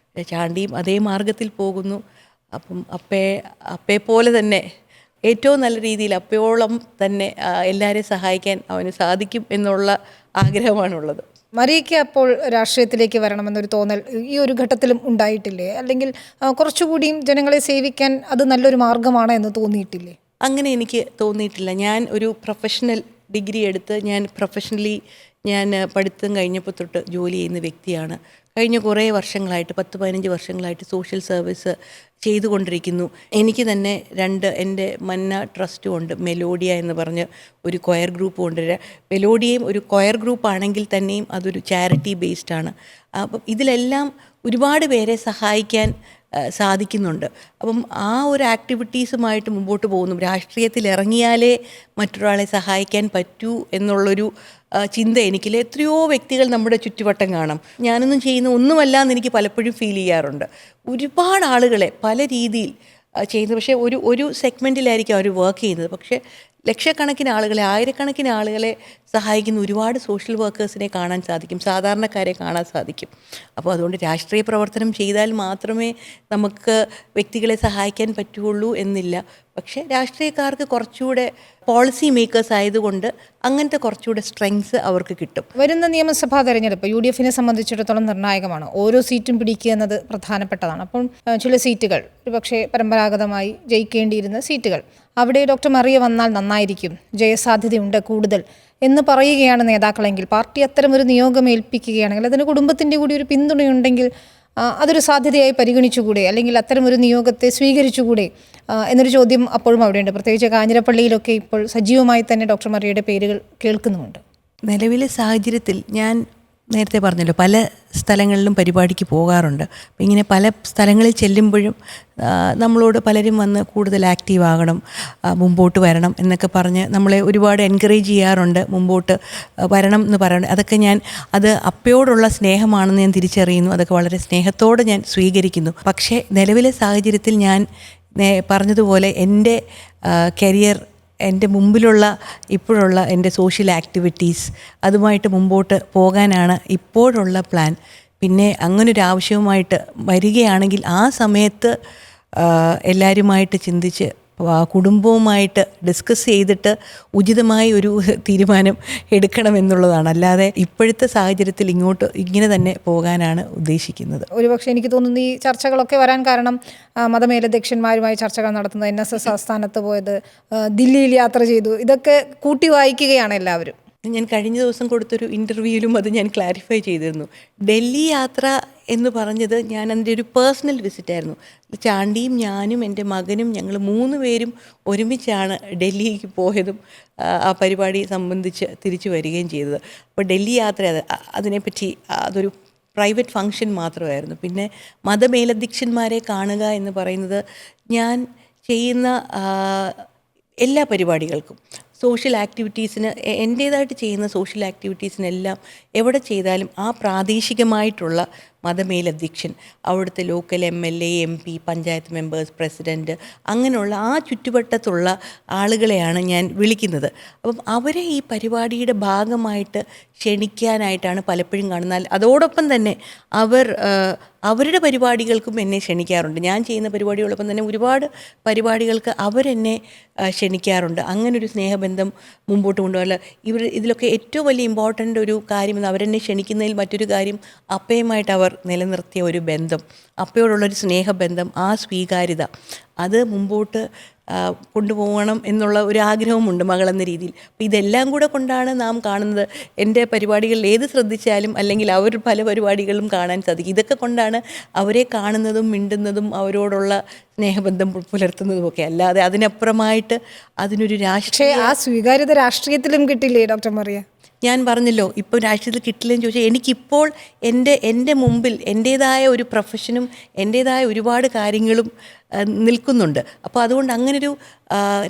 S1: ചാണ്ടിയും അതേ മാർഗത്തിൽ പോകുന്നു. അപ്പം അപ്പയെ പോലെ തന്നെ ഏറ്റവും നല്ല രീതിയിൽ അപ്പയോളം തന്നെ എല്ലാവരെയും സഹായിക്കാൻ അവന് സാധിക്കും എന്നുള്ള ആഗ്രഹമാണുള്ളത്.
S2: മരിയയ്ക്ക് അപ്പോൾ രാഷ്ട്രീയത്തിലേക്ക് വരണമെന്നൊരു തോന്നൽ ഈ ഒരു ഘട്ടത്തിലും ഉണ്ടായിട്ടില്ലേ? അല്ലെങ്കിൽ കുറച്ചുകൂടിയും ജനങ്ങളെ സേവിക്കാൻ അത് നല്ലൊരു മാർഗമാണ് എന്ന് തോന്നിയിട്ടില്ലേ?
S1: അങ്ങനെ എനിക്ക് തോന്നിയിട്ടില്ല. ഞാൻ ഒരു പ്രൊഫഷണൽ ഡിഗ്രി എടുത്ത് ഞാൻ പ്രൊഫഷണലി ഞാൻ പഠിത്തം കഴിഞ്ഞപ്പോൾ തൊട്ട് ജോലി ചെയ്യുന്ന വ്യക്തിയാണ്. കഴിഞ്ഞ കുറേ വർഷങ്ങളായിട്ട് 10-15 വർഷങ്ങളായിട്ട് സോഷ്യൽ സർവീസ് ചെയ്തുകൊണ്ടിരിക്കുന്നു. എനിക്ക് തന്നെ എൻ്റെ മന്ന ട്രസ്റ്റും ഉണ്ട്. മെലോഡിയ എന്ന് പറഞ്ഞ് ഒരു കൊയർ ഗ്രൂപ്പ് കൊണ്ടുവരിക. മെലോഡിയയും ഒരു കൊയർ ഗ്രൂപ്പാണെങ്കിൽ തന്നെയും അതൊരു ചാരിറ്റി ബേസ്ഡാണ്. അപ്പം ഇതിലെല്ലാം ഒരുപാട് പേരെ സഹായിക്കാൻ സാധിക്കുന്നുണ്ട്. അപ്പം ആ ഒരു ആക്ടിവിറ്റീസുമായിട്ട് മുമ്പോട്ട് പോകുന്നു. രാഷ്ട്രീയത്തിൽ ഇറങ്ങിയാലേ മറ്റൊരാളെ സഹായിക്കാൻ പറ്റൂ എന്നുള്ളൊരു ചിന്ത എനിക്കില്ല. എത്രയോ വ്യക്തികൾ നമ്മുടെ ചുറ്റുവട്ടം കാണാം. ഞാനൊന്നും ചെയ്യുന്ന ഒന്നുമല്ല എന്ന് എനിക്ക് പലപ്പോഴും ഫീൽ ചെയ്യാറുണ്ട്. ഒരുപാട് ആളുകളെ പല രീതിയിൽ ചെയ്യുന്നത്. പക്ഷേ ഒരു സെഗ്മെൻറ്റിലായിരിക്കും അവർ വർക്ക് ചെയ്യുന്നത്. പക്ഷേ ലക്ഷക്കണക്കിന് ആളുകളെ, ആയിരക്കണക്കിന് ആളുകളെ സഹായിക്കുന്ന ഒരുപാട് സോഷ്യൽ വർക്കേഴ്സിനെ കാണാൻ സാധിക്കും, സാധാരണക്കാരെ കാണാൻ സാധിക്കും. അപ്പോൾ അതുകൊണ്ട് രാഷ്ട്രീയ പ്രവർത്തനം ചെയ്താൽ മാത്രമേ നമുക്ക് വ്യക്തികളെ സഹായിക്കാൻ പറ്റുകയുള്ളൂ എന്നില്ല. പക്ഷേ രാഷ്ട്രീയക്കാർക്ക് കുറച്ചുകൂടെ പോളിസി മേക്കേഴ്സ് ആയതുകൊണ്ട് അങ്ങനത്തെ കുറച്ചുകൂടെ സ്ട്രെങ്സ് അവർക്ക് കിട്ടും.
S2: വരുന്ന നിയമസഭാ തെരഞ്ഞെടുപ്പ് UDFനെ സംബന്ധിച്ചിടത്തോളം നിർണായകമാണ്. ഓരോ സീറ്റും പിടിക്കുക എന്നത് പ്രധാനപ്പെട്ടതാണ്. അപ്പം ചില സീറ്റുകൾ ഒരുപക്ഷെ പരമ്പരാഗതമായി ജയിക്കേണ്ടിയിരുന്ന സീറ്റുകൾ, അവിടെ ഡോക്ടർ മറിയ വന്നാൽ നന്നായിരിക്കും, ജയസാധ്യതയുണ്ട് കൂടുതൽ എന്ന് പറയുകയാണ് നേതാക്കളെങ്കിൽ, പാർട്ടി അത്തരമൊരു നിയോഗം ഏൽപ്പിക്കുകയാണെങ്കിൽ അതിന് കുടുംബത്തിൻ്റെ കൂടി ഒരു പിന്തുണയുണ്ടെങ്കിൽ അതൊരു സാധ്യതയായി പരിഗണിച്ചുകൂടെ, അല്ലെങ്കിൽ അത്തരമൊരു നിയോഗത്തെ സ്വീകരിച്ചുകൂടെ എന്നൊരു ചോദ്യം അപ്പോഴും അവിടെയുണ്ട്. പ്രത്യേകിച്ച് കാഞ്ഞിരപ്പള്ളിയിലൊക്കെ ഇപ്പോൾ സജീവമായി തന്നെ ഡോക്ടർ മറിയയുടെ പേരുകൾ കേൾക്കുന്നുമുണ്ട്.
S1: നിലവിലെ സാഹചര്യത്തിൽ ഞാൻ നേരത്തെ പറഞ്ഞല്ലോ, പല സ്ഥലങ്ങളിലും പരിപാടിക്ക് പോകാറുണ്ട്. അപ്പം ഇങ്ങനെ പല സ്ഥലങ്ങളിൽ ചെല്ലുമ്പോഴും നമ്മളോട് പലരും വന്ന് കൂടുതൽ ആക്റ്റീവ് ആകണം, മുമ്പോട്ട് വരണം എന്നൊക്കെ പറഞ്ഞ് നമ്മളെ ഒരുപാട് എൻകറേജ് ചെയ്യാറുണ്ട്. മുമ്പോട്ട് വരണം എന്ന് പറയുന്നത് അതൊക്കെ അത് അപ്പയോടുള്ള സ്നേഹമാണെന്ന് ഞാൻ തിരിച്ചറിയുന്നു. അതൊക്കെ വളരെ സ്നേഹത്തോടെ ഞാൻ സ്വീകരിക്കുന്നു. പക്ഷേ നിലവിലെ സാഹചര്യത്തിൽ ഞാൻ പറഞ്ഞതുപോലെ എൻ്റെ കരിയർ, എൻ്റെ മുമ്പിലുള്ള ഇപ്പോഴുള്ള എൻ്റെ സോഷ്യൽ ആക്ടിവിറ്റീസ്, അതുമായിട്ട് മുമ്പോട്ട് പോകാനാണ് ഇപ്പോഴുള്ള പ്ലാൻ. പിന്നെ അങ്ങനൊരു ആവശ്യവുമായിട്ട് വരികയാണെങ്കിൽ ആ സമയത്ത് എല്ലാവരുമായിട്ട് ചിന്തിച്ച് കുടുംബവുമായിട്ട് ഡിസ്കസ് ചെയ്തിട്ട് ഉചിതമായ ഒരു തീരുമാനം എടുക്കണമെന്നുള്ളതാണ്. അല്ലാതെ ഇപ്പോഴത്തെ സാഹചര്യത്തിൽ ഇങ്ങനെ തന്നെ പോകാനാണ് ഉദ്ദേശിക്കുന്നത്.
S2: ഒരുപക്ഷെ എനിക്ക് തോന്നുന്നു ഈ ചർച്ചകളൊക്കെ വരാൻ കാരണം മതമേലധ്യക്ഷന്മാരുമായി ചർച്ചകൾ നടത്തുന്നത്, NSS ആസ്ഥാനത്ത് പോയത്, ദില്ലിയിൽ യാത്ര ചെയ്തു, ഇതൊക്കെ കൂട്ടി വായിക്കുകയാണ് എല്ലാവരും.
S1: ഞാൻ കഴിഞ്ഞ ദിവസം കൊടുത്തൊരു ഇൻ്റർവ്യൂവിലും അത് ഞാൻ ക്ലാരിഫൈ ചെയ്തിരുന്നു. ഡൽഹി യാത്ര എന്ന് പറഞ്ഞത് ഞാൻ അതിൻ്റെ ഒരു പേഴ്സണൽ വിസിറ്റായിരുന്നു. ചാണ്ടിയും ഞാനും എൻ്റെ മകനും ഞങ്ങൾ 3 പേരും ഒരുമിച്ചാണ് ഡൽഹിക്ക് പോയതും ആ പരിപാടി സംബന്ധിച്ച് തിരിച്ചു വരികയും ചെയ്തത്. അപ്പോൾ ഡൽഹി യാത്ര അതിനെപ്പറ്റി അതൊരു പ്രൈവറ്റ് ഫങ്ഷൻ മാത്രമായിരുന്നു. പിന്നെ മതമേലധ്യക്ഷന്മാരെ കാണുക എന്ന് പറയുന്നത് ഞാൻ ചെയ്യുന്ന എല്ലാ പരിപാടികൾക്കും, സോഷ്യൽ ആക്ടിവിറ്റീസിന്, എൻ്റേതായിട്ട് ചെയ്യുന്ന സോഷ്യൽ ആക്ടിവിറ്റീസിനെല്ലാം എവിടെ ചെയ്താലും ആ പ്രാദേശികമായിട്ടുള്ള മതമേലധ്യക്ഷൻ, അവിടുത്തെ local MLA, MP, panchayat members, president, അങ്ങനെയുള്ള ആ ചുറ്റുവട്ടത്തുള്ള ആളുകളെയാണ് ഞാൻ വിളിക്കുന്നത്. അപ്പം അവരെ ഈ പരിപാടിയുടെ ഭാഗമായിട്ട് ക്ഷണിക്കാനായിട്ടാണ് പലപ്പോഴും കാണുന്നത്. അതോടൊപ്പം തന്നെ അവരുടെ പരിപാടികൾക്കും എന്നെ ക്ഷണിക്കാറുണ്ട്. ഞാൻ ചെയ്യുന്ന പരിപാടികളൊപ്പം തന്നെ ഒരുപാട് പരിപാടികൾക്ക് അവരെന്നെ ക്ഷണിക്കാറുണ്ട്. അങ്ങനൊരു സ്നേഹബന്ധം മുമ്പോട്ട് കൊണ്ടുപോകാൻ ഇതിലൊക്കെ ഏറ്റവും വലിയ ഇമ്പോർട്ടൻ്റ് ഒരു കാര്യം, അവരെന്നെ ക്ഷണിക്കുന്നതിൽ മറ്റൊരു കാര്യം, അപ്പയുമായിട്ട് അവർ നിലനിർത്തിയ ഒരു ബന്ധം, അപ്പയോടുള്ളൊരു സ്നേഹബന്ധം, ആ സ്വീകാര്യത, അത് മുമ്പോട്ട് കൊണ്ടുപോകണം എന്നുള്ള ഒരു ആഗ്രഹമുണ്ട് മകളെന്ന രീതിയിൽ. അപ്പോൾ ഇതെല്ലാം കൂടെ കൊണ്ടാണ് നാം കാണുന്നത്. എൻ്റെ പരിപാടികളിൽ ഏത് ശ്രദ്ധിച്ചാലും അല്ലെങ്കിൽ അവർ പല പരിപാടികളും കാണാൻ സാധിക്കും. ഇതൊക്കെ കൊണ്ടാണ് അവരെ കാണുന്നതും മിണ്ടുന്നതും അവരോടുള്ള സ്നേഹബന്ധം പുലർത്തുന്നതുമൊക്കെ. അല്ലാതെ അതിനപ്പുറമായിട്ട് അതിനൊരു
S2: ആ സ്വീകാര്യത രാഷ്ട്രീയത്തിലും കിട്ടില്ലേ ഡോക്ടർ മറിയ?
S1: ഞാൻ പറഞ്ഞല്ലോ, ഇപ്പോൾ രാഷ്ട്രീയത്തിൽ കിട്ടില്ലെന്ന് ചോദിച്ചാൽ എനിക്കിപ്പോൾ എൻ്റെ മുമ്പിൽ എൻ്റേതായ ഒരു പ്രൊഫഷനും എൻ്റേതായ ഒരുപാട് കാര്യങ്ങളും നിൽക്കുന്നുണ്ട്. അപ്പോൾ അതുകൊണ്ട് അങ്ങനൊരു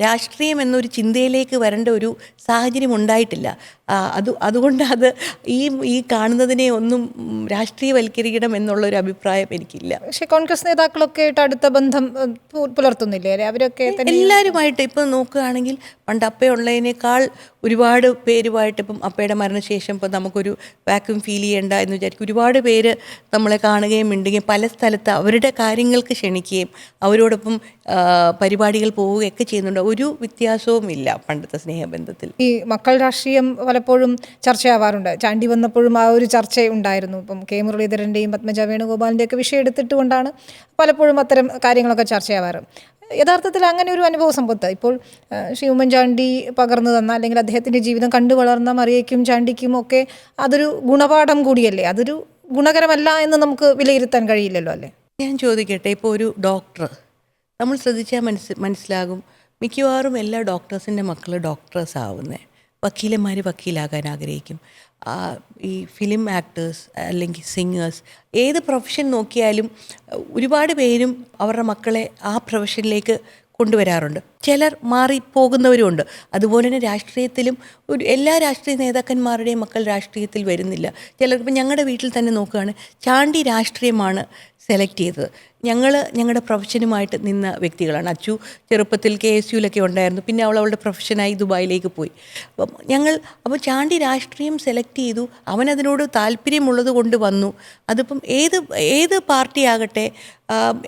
S1: രാഷ്ട്രീയം എന്നൊരു ചിന്തയിലേക്ക് വരേണ്ട ഒരു സാഹചര്യം ഉണ്ടായിട്ടില്ല. അതുകൊണ്ട് ഈ കാണുന്നതിനെ ഒന്നും രാഷ്ട്രീയവൽക്കരിക്കണം എന്നുള്ളൊരു അഭിപ്രായം എനിക്കില്ല.
S2: പക്ഷേ കോൺഗ്രസ് നേതാക്കളൊക്കെ ആയിട്ട് അടുത്ത ബന്ധം പുലർത്തുന്നില്ലേ അല്ലേ? അവരൊക്കെ
S1: എല്ലാവരുമായിട്ട് ഇപ്പം നോക്കുകയാണെങ്കിൽ പണ്ട് അപ്പയുള്ളതിനേക്കാൾ ഒരുപാട് പേരുമായിട്ട് ഇപ്പം അപ്പയുടെ മരണശേഷം ഇപ്പം നമുക്കൊരു വാക്യൂം ഫീൽ ചെയ്യേണ്ട എന്ന് വിചാരിക്കും. ഒരുപാട് പേര് നമ്മളെ കാണുകയും മിണ്ടുകയും പല സ്ഥലത്ത് അവരുടെ കാര്യങ്ങൾക്ക് ക്ഷണിക്കുകയും അവരോടൊപ്പം പരിപാടികൾ പോവുകയൊക്കെ ചെയ്യുന്നുണ്ട്. ഒരു വ്യത്യാസവും ഇല്ല പണ്ടത്തെ സ്നേഹബന്ധത്തിൽ.
S2: ഈ മക്കൾ രാഷ്ട്രീയം പലപ്പോഴും ചർച്ചയാവാറുണ്ട്. ചാണ്ടി വന്നപ്പോഴും ആ ഒരു ചർച്ച ഉണ്ടായിരുന്നു. ഇപ്പം കെ മുരളീധരൻ്റെയും പത്മജ വേണുഗോപാലിൻ്റെയൊക്കെ വിഷയം എടുത്തിട്ടുകൊണ്ടാണ് പലപ്പോഴും അത്തരം കാര്യങ്ങളൊക്കെ ചർച്ചയാവാറ്. യഥാർത്ഥത്തിൽ അങ്ങനെ ഒരു അനുഭവ സമ്പത്ത് ഇപ്പോൾ ശ്രീ ഉമ്മൻചാണ്ടി പകർന്നു തന്ന അല്ലെങ്കിൽ അദ്ദേഹത്തിൻ്റെ ജീവിതം കണ്ടു വളർന്ന മറിയയ്ക്കും ചാണ്ടിക്കും ഒക്കെ അതൊരു ഗുണപാഠം കൂടിയല്ലേ? അതൊരു ഗുണകരമല്ല എന്ന് നമുക്ക് വിലയിരുത്താൻ കഴിയില്ലല്ലോ അല്ലേ?
S1: ഞാൻ ചോദിക്കട്ടെ, ഇപ്പോൾ ഒരു ഡോക്ടർ നമ്മൾ ശ്രദ്ധിച്ചാൽ മനസ്സിലാകും മിക്കവാറും എല്ലാ ഡോക്ടേഴ്സിൻ്റെ മക്കൾ ഡോക്ടേഴ്സ് ആവുന്നത്. വക്കീലാകാൻ ആഗ്രഹിക്കും. ഈ ഫിലിം ആക്ടേഴ്സ് അല്ലെങ്കിൽ സിംഗേഴ്സ് ഏത് പ്രൊഫഷൻ നോക്കിയാലും ഒരുപാട് പേരും അവരുടെ മക്കളെ ആ പ്രൊഫഷനിലേക്ക് കൊണ്ടുവരാറുണ്ട്. ചിലർ മാറിപ്പോകുന്നവരുമുണ്ട്. അതുപോലെ തന്നെ രാഷ്ട്രീയത്തിലും എല്ലാ രാഷ്ട്രീയ നേതാക്കന്മാരുടെയും മക്കൾ രാഷ്ട്രീയത്തിൽ വരുന്നില്ല. ചിലർക്ക് ഞങ്ങളുടെ വീട്ടിൽ തന്നെ നോക്കുകയാണ്, ചാണ്ടി രാഷ്ട്രീയമാണ് സെലക്ട് ചെയ്തത്. ഞങ്ങളുടെ പ്രൊഫഷനുമായിട്ട് നിന്ന വ്യക്തികളാണ്. അച്ചു ചെറുപ്പത്തിൽ KSUലൊക്കെ ഉണ്ടായിരുന്നു. പിന്നെ അവളുടെ പ്രൊഫഷനായി ദുബായിലേക്ക് പോയി. അപ്പോൾ ചാണ്ടി രാഷ്ട്രീയം സെലക്ട് ചെയ്തു. അവനതിനോട് താല്പര്യമുള്ളത് കൊണ്ട് വന്നു. അതിപ്പം ഏത് പാർട്ടി ആകട്ടെ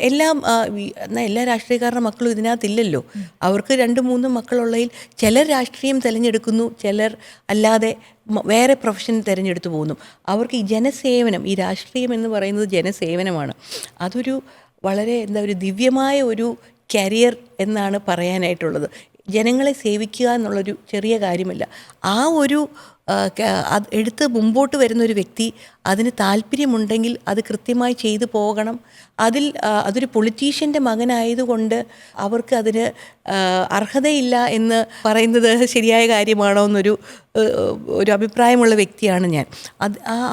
S1: എന്നാൽ എല്ലാ രാഷ്ട്രീയക്കാരുടെ മക്കളും ഇതിനകത്തില്ലല്ലോ. അവർക്ക് 2-3 മക്കളുള്ളതിൽ ചിലർ രാഷ്ട്രീയം തിരഞ്ഞെടുക്കുന്നു, ചിലർ അല്ലാതെ വേറെ പ്രൊഫഷൻ തിരഞ്ഞെടുത്തു പോകുന്നു. അവർക്ക് ഈ ജനസേവനം, ഈ രാഷ്ട്രീയം എന്ന് പറയുന്നത് ജനസേവനമാണ്. അതൊരു വളരെ ഒരു ദിവ്യമായ ഒരു കരിയർ എന്നാണ് പറയാനായിട്ടുള്ളത്. ജനങ്ങളെ സേവിക്കുക എന്നുള്ളൊരു ചെറിയ കാര്യമല്ല. ആ ഒരു എടുത്ത് മുമ്പോട്ട് വരുന്നൊരു വ്യക്തി അതിന് താല്പര്യമുണ്ടെങ്കിൽ അത് കൃത്യമായി ചെയ്തു പോകണം. അതൊരു പൊളിറ്റീഷ്യൻ്റെ മകനായതുകൊണ്ട് അവർക്ക് അതിന് അർഹതയില്ല എന്ന് പറയുന്നത് ശരിയായ കാര്യമാണോ എന്നൊരു അഭിപ്രായമുള്ള വ്യക്തിയാണ് ഞാൻ.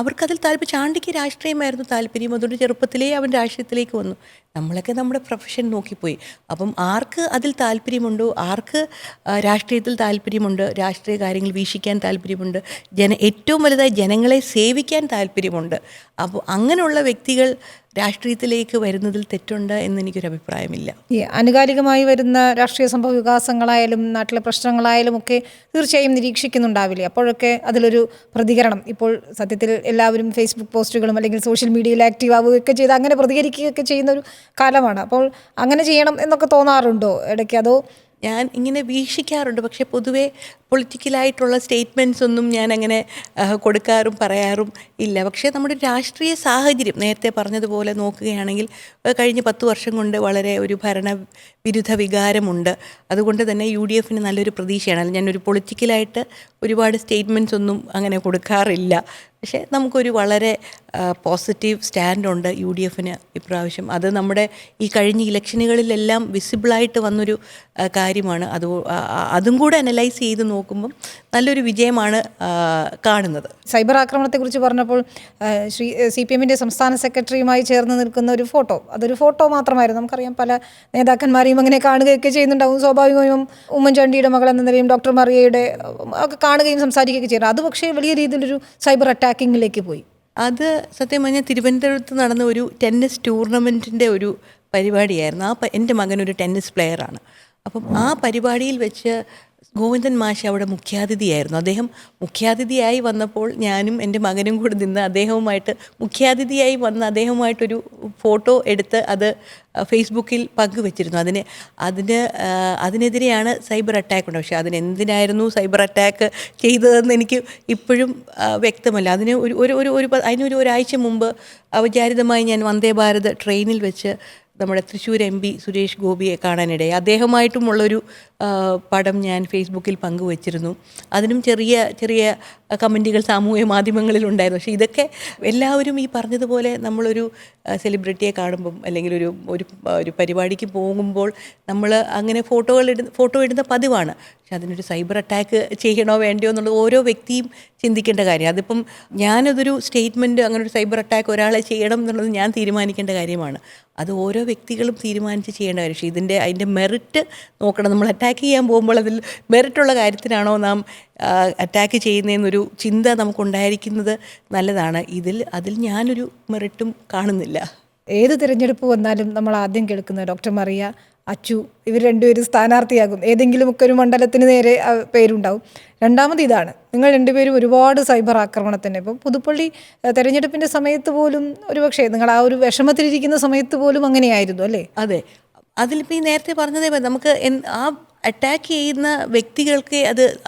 S1: അവർക്കതിൽ ചാണ്ടിക്ക് രാഷ്ട്രീയമായിരുന്നു താല്പര്യം. അതുകൊണ്ട് ചെറുപ്പത്തിലേ അവൻ രാഷ്ട്രീയത്തിലേക്ക് വന്നു. നമ്മളൊക്കെ നമ്മുടെ പ്രൊഫഷൻ നോക്കിപ്പോയി. അപ്പം ആർക്ക് അതിൽ താല്പര്യമുണ്ടോ, ആർക്ക് രാഷ്ട്രീയത്തിൽ താല്പര്യമുണ്ട്, രാഷ്ട്രീയ കാര്യങ്ങൾ വീക്ഷിക്കാൻ താല്പര്യമുണ്ട്, ഏറ്റവും വലുതായി ജനങ്ങളെ സേവിക്കാൻ താല്പര്യമുണ്ട്, അപ്പോൾ അങ്ങനെയുള്ള വ്യക്തികൾ രാഷ്ട്രീയത്തിലേക്ക് വരുന്നതിൽ തെറ്റുണ്ട് എന്നെനിക്കൊരു അഭിപ്രായമില്ല.
S2: ഈ ആനുകാലികമായി വരുന്ന രാഷ്ട്രീയ സംഭവ വികാസങ്ങളായാലും നാട്ടിലെ പ്രശ്നങ്ങളായാലും ഒക്കെ തീർച്ചയായും നിരീക്ഷിക്കുന്നുണ്ടാവില്ലേ? അപ്പോഴൊക്കെ അതിലൊരു പ്രതികരണം, ഇപ്പോൾ സത്യത്തിൽ എല്ലാവരും ഫേസ്ബുക്ക് പോസ്റ്റുകളും അല്ലെങ്കിൽ സോഷ്യൽ മീഡിയയിൽ ആക്റ്റീവ് ആവുകയൊക്കെ ചെയ്ത് അങ്ങനെ പ്രതികരിക്കുകയൊക്കെ ചെയ്യുന്ന ഒരു കാലമാണ്. അപ്പോൾ അങ്ങനെ ചെയ്യണം എന്നൊക്കെ തോന്നാറുണ്ടോ ഇടയ്ക്ക്? അതോ
S1: ഞാൻ ഇങ്ങനെ വീക്ഷിക്കാറുണ്ട്. പക്ഷേ പൊതുവേ പൊളിറ്റിക്കലായിട്ടുള്ള സ്റ്റേറ്റ്മെൻറ്റ്സ് ഒന്നും ഞാൻ അങ്ങനെ കൊടുക്കാറും പറയാറും ഇല്ല. പക്ഷേ നമ്മുടെ രാഷ്ട്രീയ സാഹചര്യം നേരത്തെ പറഞ്ഞതുപോലെ നോക്കുകയാണെങ്കിൽ കഴിഞ്ഞ 10 വർഷം കൊണ്ട് വളരെ ഒരു ഭരണവിരുദ്ധ വികാരമുണ്ട്. അതുകൊണ്ട് തന്നെ UDFന് നല്ലൊരു പ്രതീക്ഷയാണ്. ഞാനൊരു പൊളിറ്റിക്കലായിട്ട് ഒരുപാട് സ്റ്റേറ്റ്മെൻറ്റ്സ് ഒന്നും അങ്ങനെ കൊടുക്കാറില്ല. പക്ഷേ നമുക്കൊരു വളരെ പോസിറ്റീവ് സ്റ്റാൻഡുണ്ട് UDFന് ഇപ്രാവശ്യം. അത് നമ്മുടെ ഈ കഴിഞ്ഞ ഇലക്ഷനുകളിലെല്ലാം വിസിബിളായിട്ട് വന്നൊരു കാര്യമാണ്. അതും കൂടെ അനലൈസ് ചെയ്ത് നോക്കുമ്പം നല്ലൊരു വിജയമാണ് കാണുന്നത്.
S2: സൈബർ ആക്രമണത്തെക്കുറിച്ച് പറഞ്ഞപ്പോൾ CPMൻ്റെ സംസ്ഥാന സെക്രട്ടറിയുമായി ചേർന്ന് നിൽക്കുന്ന ഒരു ഫോട്ടോ, അതൊരു ഫോട്ടോ മാത്രമായിരുന്നു. നമുക്കറിയാം പല നേതാക്കന്മാരെയും അങ്ങനെ കാണുകയൊക്കെ ചെയ്യുന്നുണ്ടാവും. സ്വാഭാവികമായും ഉമ്മൻചാണ്ടിയുടെ മകൾ എന്ന നിലയും ഡോക്ടർ മറിയയുടെ ഒക്കെ കാണുകയും സംസാരിക്കുകയൊക്കെ ചെയ്യുന്നത്. അത് പക്ഷേ വലിയ രീതിയിലൊരു സൈബർ അറ്റാക്കിങ്ങിലേക്ക് പോയി.
S1: അത് സത്യം പറഞ്ഞാൽ തിരുവനന്തപുരത്ത് നടന്ന ഒരു ടെന്നീസ് ടൂർണമെൻറ്റിൻ്റെ ഒരു പരിപാടിയായിരുന്നു. എൻ്റെ മകനൊരു ടെന്നീസ് പ്ലെയറാണ്. അപ്പം ആ പരിപാടിയിൽ വെച്ച് ഗോവിന്ദൻ മാഷ് അവിടെ മുഖ്യാതിഥിയായിരുന്നു. അദ്ദേഹം മുഖ്യാതിഥിയായി വന്നപ്പോൾ ഞാനും എൻ്റെ മകനും കൂടി നിന്ന് അദ്ദേഹവുമായിട്ടൊരു ഫോട്ടോ എടുത്ത് അത് ഫേസ്ബുക്കിൽ പങ്കുവെച്ചിരുന്നു. അതിനെതിരെയാണ് സൈബർ അറ്റാക്ക് ഉണ്ട്. പക്ഷേ അതിനെന്തിനായിരുന്നു സൈബർ അറ്റാക്ക് ചെയ്തതെന്ന് എനിക്ക് ഇപ്പോഴും വ്യക്തമല്ല. അതിനൊരു ഒരാഴ്ച മുമ്പ് അവിചാരിതമായി ഞാൻ വന്ദേ ഭാരത് ട്രെയിനിൽ വെച്ച് നമ്മുടെ തൃശ്ശൂർ MP സുരേഷ് ഗോപിയെ കാണാനിടയായി. അദ്ദേഹമായിട്ടുമുള്ളൊരു പടം ഞാൻ ഫേസ്ബുക്കിൽ പങ്കുവച്ചിരുന്നു. അതിനും ചെറിയ ചെറിയ കമൻറ്റുകൾ സാമൂഹ്യ മാധ്യമങ്ങളിലുണ്ടായിരുന്നു. പക്ഷേ ഇതൊക്കെ എല്ലാവരും ഈ പറഞ്ഞതുപോലെ നമ്മളൊരു സെലിബ്രിറ്റിയെ കാണുമ്പം അല്ലെങ്കിൽ ഒരു പരിപാടിക്ക് പോകുമ്പോൾ നമ്മൾ അങ്ങനെ ഫോട്ടോ ഇടുന്ന പതിവാണ്. പക്ഷെ അതിനൊരു സൈബർ അറ്റാക്ക് ചെയ്യണോ വേണ്ടയോ എന്നുള്ളത് ഓരോ വ്യക്തിയും ചിന്തിക്കേണ്ട കാര്യം. അതിപ്പം ഞാനതൊരു സ്റ്റേറ്റ്മെൻറ്റ്, അങ്ങനെ ഒരു സൈബർ അറ്റാക്ക് ഒരാളെ ചെയ്യണം എന്നുള്ളത് ഞാൻ തീരുമാനിക്കേണ്ട കാര്യമാണ്. അത് ഓരോ വ്യക്തികളും തീരുമാനിച്ച് ചെയ്യേണ്ട കാര്യം. പക്ഷേ അതിൻ്റെ മെറിറ്റ് നോക്കണം. നമ്മൾ അറ്റാക്ക് ചെയ്യാൻ പോകുമ്പോൾ അതിൽ മെറിറ്റുള്ള കാര്യത്തിനാണോ നാം അറ്റാക്ക് ചെയ്യുന്നതെന്നൊരു ചിന്ത നമുക്കുണ്ടായിരിക്കുന്നത് നല്ലതാണ്. അതിൽ ഞാനൊരു മെറിറ്റും കാണുന്നില്ല.
S2: ഏത് തിരഞ്ഞെടുപ്പ് വന്നാലും നമ്മൾ ആദ്യം കേൾക്കുന്നത് ഡോക്ടർ മറിയ, അച്ചു ഇവർ രണ്ടുപേരും സ്ഥാനാർത്ഥിയാകും. ഏതെങ്കിലുമൊക്കെ ഒരു മണ്ഡലത്തിന് നേരെ പേരുണ്ടാവും. രണ്ടാമത് ഇതാണ്, നിങ്ങൾ രണ്ടുപേരും ഒരുപാട് സൈബർ ആക്രമണത്തിന് ഇപ്പം പുതുപ്പള്ളി തെരഞ്ഞെടുപ്പിൻ്റെ സമയത്ത് പോലും ഒരുപക്ഷെ നിങ്ങൾ ആ ഒരു വിഷമത്തിലിരിക്കുന്ന സമയത്ത് പോലും അങ്ങനെയായിരുന്നു അല്ലേ?
S1: അതെ, അതിലിപ്പോൾ ഈ നേരത്തെ പറഞ്ഞതേ നമുക്ക് ആ അറ്റാക്ക് ചെയ്യുന്ന വ്യക്തികൾക്ക്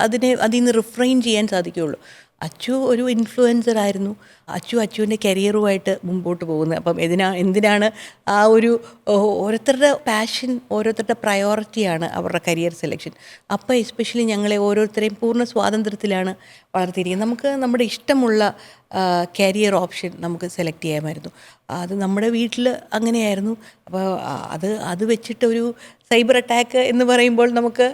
S1: അതിൽ നിന്ന് റിഫ്രെയിൻ ചെയ്യാൻ സാധിക്കുകയുള്ളൂ. അച്ചു ഒരു ഇൻഫ്ലുവൻസർ ആയിരുന്നു. അച്ചുവിൻ്റെ കരിയറുമായിട്ട് മുമ്പോട്ട് പോകുന്നത്. അപ്പം എന്തിനാണ് ആ ഒരു ഓരോരുത്തരുടെ പാഷൻ, ഓരോരുത്തരുടെ പ്രയോറിറ്റിയാണ് അവരുടെ കരിയർ സെലക്ഷൻ. അപ്പോൾ എസ്പെഷ്യലി ഞങ്ങളെ ഓരോരുത്തരെയും പൂർണ്ണ സ്വാതന്ത്ര്യത്തിലാണ് വളർത്തിയിരിക്കുന്നത്. നമുക്ക് നമ്മുടെ ഇഷ്ടമുള്ള കരിയർ ഓപ്ഷൻ നമുക്ക് സെലക്ട് ചെയ്യാമായിരുന്നു. അത് നമ്മുടെ വീട്ടിൽ അങ്ങനെയായിരുന്നു. അപ്പോൾ അത് വെച്ചിട്ടൊരു സൈബർ അറ്റാക്ക് എന്ന് പറയുമ്പോൾ നമുക്ക്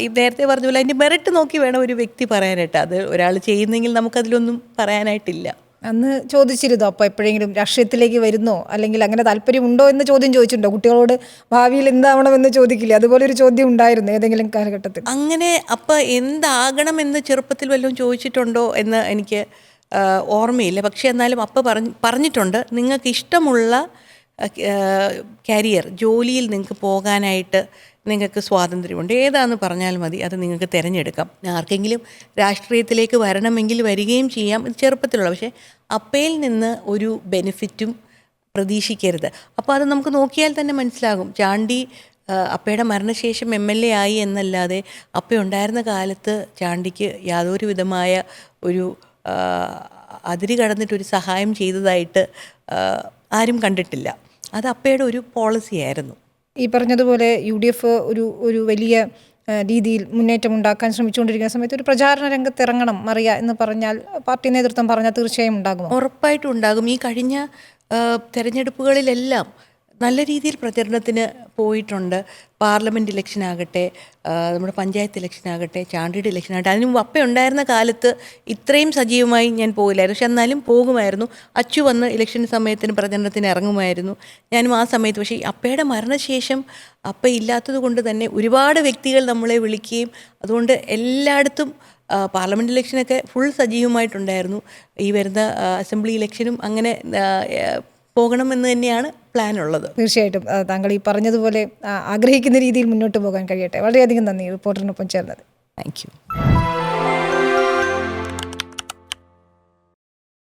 S1: ഈ നേരത്തെ പറഞ്ഞ പോലെ അതിൻ്റെ മെറിറ്റ് നോക്കി വേണം ഒരു വ്യക്തി പറയാനായിട്ട്. അത് ഒരാൾ ചെയ്യുന്നെങ്കിൽ നമുക്കതിലൊന്നും പറയാനായിട്ടില്ല.
S2: അന്ന് ചോദിച്ചിരുന്നോ അപ്പോൾ എപ്പോഴെങ്കിലും രാഷ്ട്രീയത്തിലേക്ക് വരുന്നോ അല്ലെങ്കിൽ അങ്ങനെ താല്പര്യമുണ്ടോ എന്ന് ചോദ്യം ചോദിച്ചിട്ടുണ്ടോ? കുട്ടികളോട് ഭാവിയിൽ എന്താവണമെന്ന് ചോദിക്കില്ലേ? അതുപോലെ ഒരു ചോദ്യം ഉണ്ടായിരുന്നു ഏതെങ്കിലും കാലഘട്ടത്തിൽ?
S1: അങ്ങനെ അപ്പം എന്താകണമെന്ന് ചെറുപ്പത്തിൽ വല്ലതും ചോദിച്ചിട്ടുണ്ടോ എന്ന് എനിക്ക് ഓർമ്മയില്ല. പക്ഷേ എന്നാലും പറഞ്ഞിട്ടുണ്ട്, നിങ്ങൾക്ക് ഇഷ്ടമുള്ള കരിയർ ജോലിയിൽ നിങ്ങൾക്ക് പോകാനായിട്ട് നിങ്ങൾക്ക് സ്വാതന്ത്ര്യമുണ്ട്. ഏതാണെന്ന് പറഞ്ഞാൽ മതി, അത് നിങ്ങൾക്ക് തിരഞ്ഞെടുക്കാം. ആർക്കെങ്കിലും രാഷ്ട്രീയത്തിലേക്ക് വരണമെങ്കിൽ വരികയും ചെയ്യാം. ഇത് ചെറുപ്പത്തിലുള്ള. പക്ഷേ അപ്പയിൽ നിന്ന് ഒരു ബെനിഫിറ്റും പ്രതീക്ഷിക്കരുത്. അപ്പോൾ അത് നമുക്ക് നോക്കിയാൽ തന്നെ മനസ്സിലാകും. ചാണ്ടി അപ്പയുടെ മരണശേഷം MLA ആയി എന്നല്ലാതെ അപ്പ ഉണ്ടായിരുന്ന കാലത്ത് ചാണ്ടിക്ക് യാതൊരു വിധമായ ഒരു അതിര് കടന്നിട്ടൊരു സഹായം ചെയ്തതായിട്ട് ആരും കണ്ടിട്ടില്ല. അത് അപ്പയുടെ ഒരു പോളിസിയായിരുന്നു.
S2: ഈ പറഞ്ഞതുപോലെ UDF ഒരു വലിയ രീതിയിൽ മുന്നേറ്റം ഉണ്ടാക്കാൻ ശ്രമിച്ചുകൊണ്ടിരിക്കുന്ന സമയത്ത് ഒരു പ്രചാരണ രംഗത്ത് ഇറങ്ങണം മറിയ എന്ന് പറഞ്ഞാൽ പാർട്ടി നേതൃത്വം പറഞ്ഞാൽ തീർച്ചയായും ഉണ്ടാകുമോ?
S1: ഉറപ്പായിട്ടും ഉണ്ടാകും. ഈ കഴിഞ്ഞ തെരഞ്ഞെടുപ്പുകളിലെല്ലാം നല്ല രീതിയിൽ പ്രചരണത്തിന് പോയിട്ടുണ്ട്. പാർലമെൻറ്റ് ഇലക്ഷനാകട്ടെ, നമ്മുടെ പഞ്ചായത്ത് ഇലക്ഷനാകട്ടെ, ചാണ്ടിയുടെ ഇലക്ഷനാകട്ടെ. അതിന് മുമ്പ് അപ്പ ഉണ്ടായിരുന്ന കാലത്ത് ഇത്രയും സജീവമായി ഞാൻ പോകില്ലായിരുന്നു. പക്ഷെ എന്നാലും പോകുമായിരുന്നു. അച്ചു വന്ന് ഇലക്ഷൻ സമയത്തിന് പ്രചരണത്തിന് ഇറങ്ങുമായിരുന്നു. ഞാനും ആ സമയത്ത്. പക്ഷേ അപ്പയുടെ മരണശേഷം അപ്പ ഇല്ലാത്തത് കൊണ്ട് തന്നെ ഒരുപാട് വ്യക്തികൾ നമ്മളെ വിളിക്കുകയും അതുകൊണ്ട് എല്ലായിടത്തും പാർലമെൻറ്റ് ഇലക്ഷനൊക്കെ ഫുൾ സജീവമായിട്ടുണ്ടായിരുന്നു. ഈ വരുന്ന അസംബ്ലി ഇലക്ഷനും അങ്ങനെ പോകണമെന്ന് തന്നെയാണ് പ്ലാനുള്ളത്.
S2: തീർച്ചയായിട്ടും താങ്കൾ ഈ പറഞ്ഞതുപോലെ ആഗ്രഹിക്കുന്ന രീതിയിൽ മുന്നോട്ട് പോകാൻ കഴിയട്ടെ. വളരെയധികം നന്ദി റിപ്പോർട്ടറിനൊപ്പം ചേർന്നത്.
S1: Thank you.